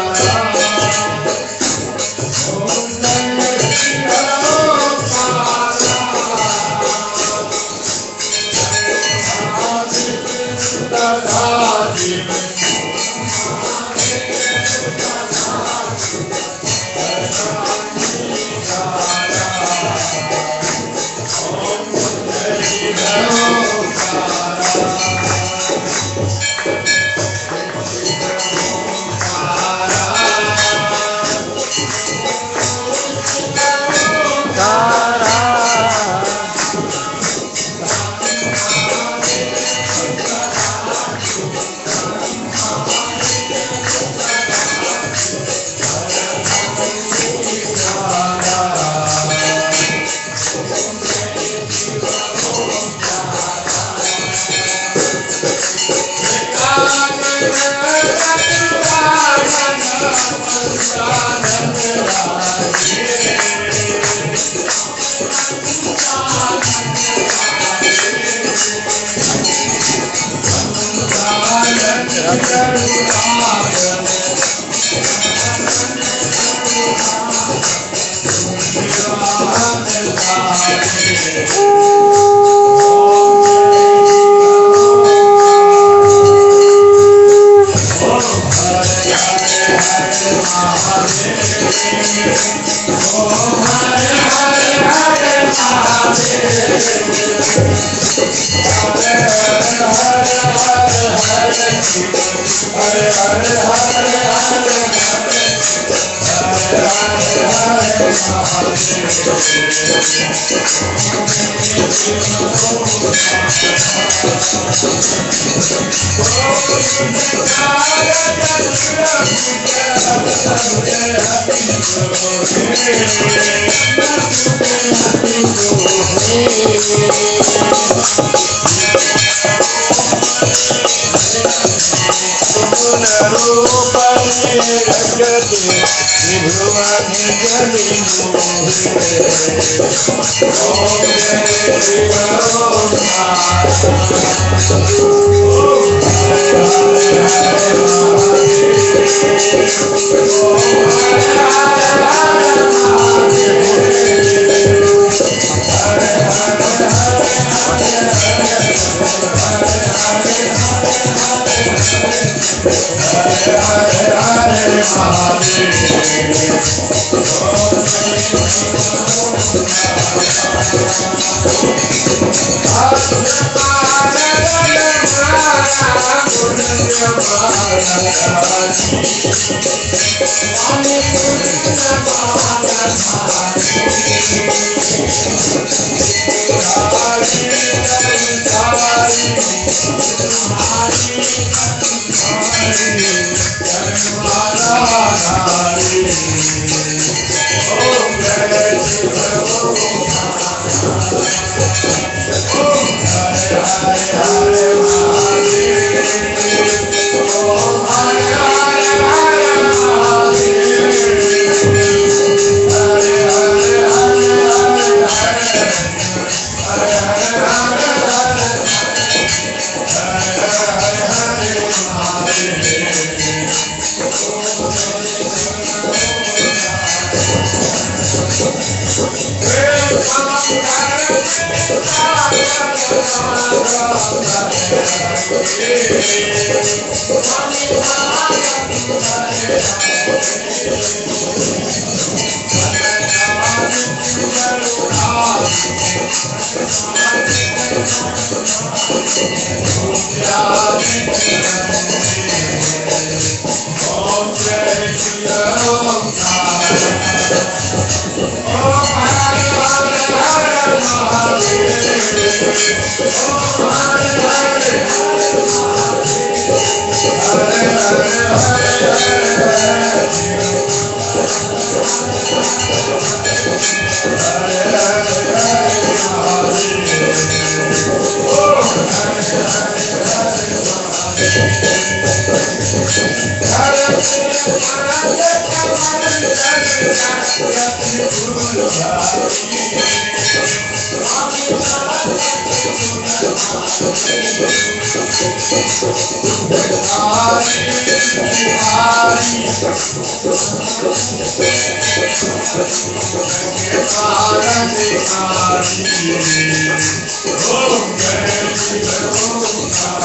Hare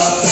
Om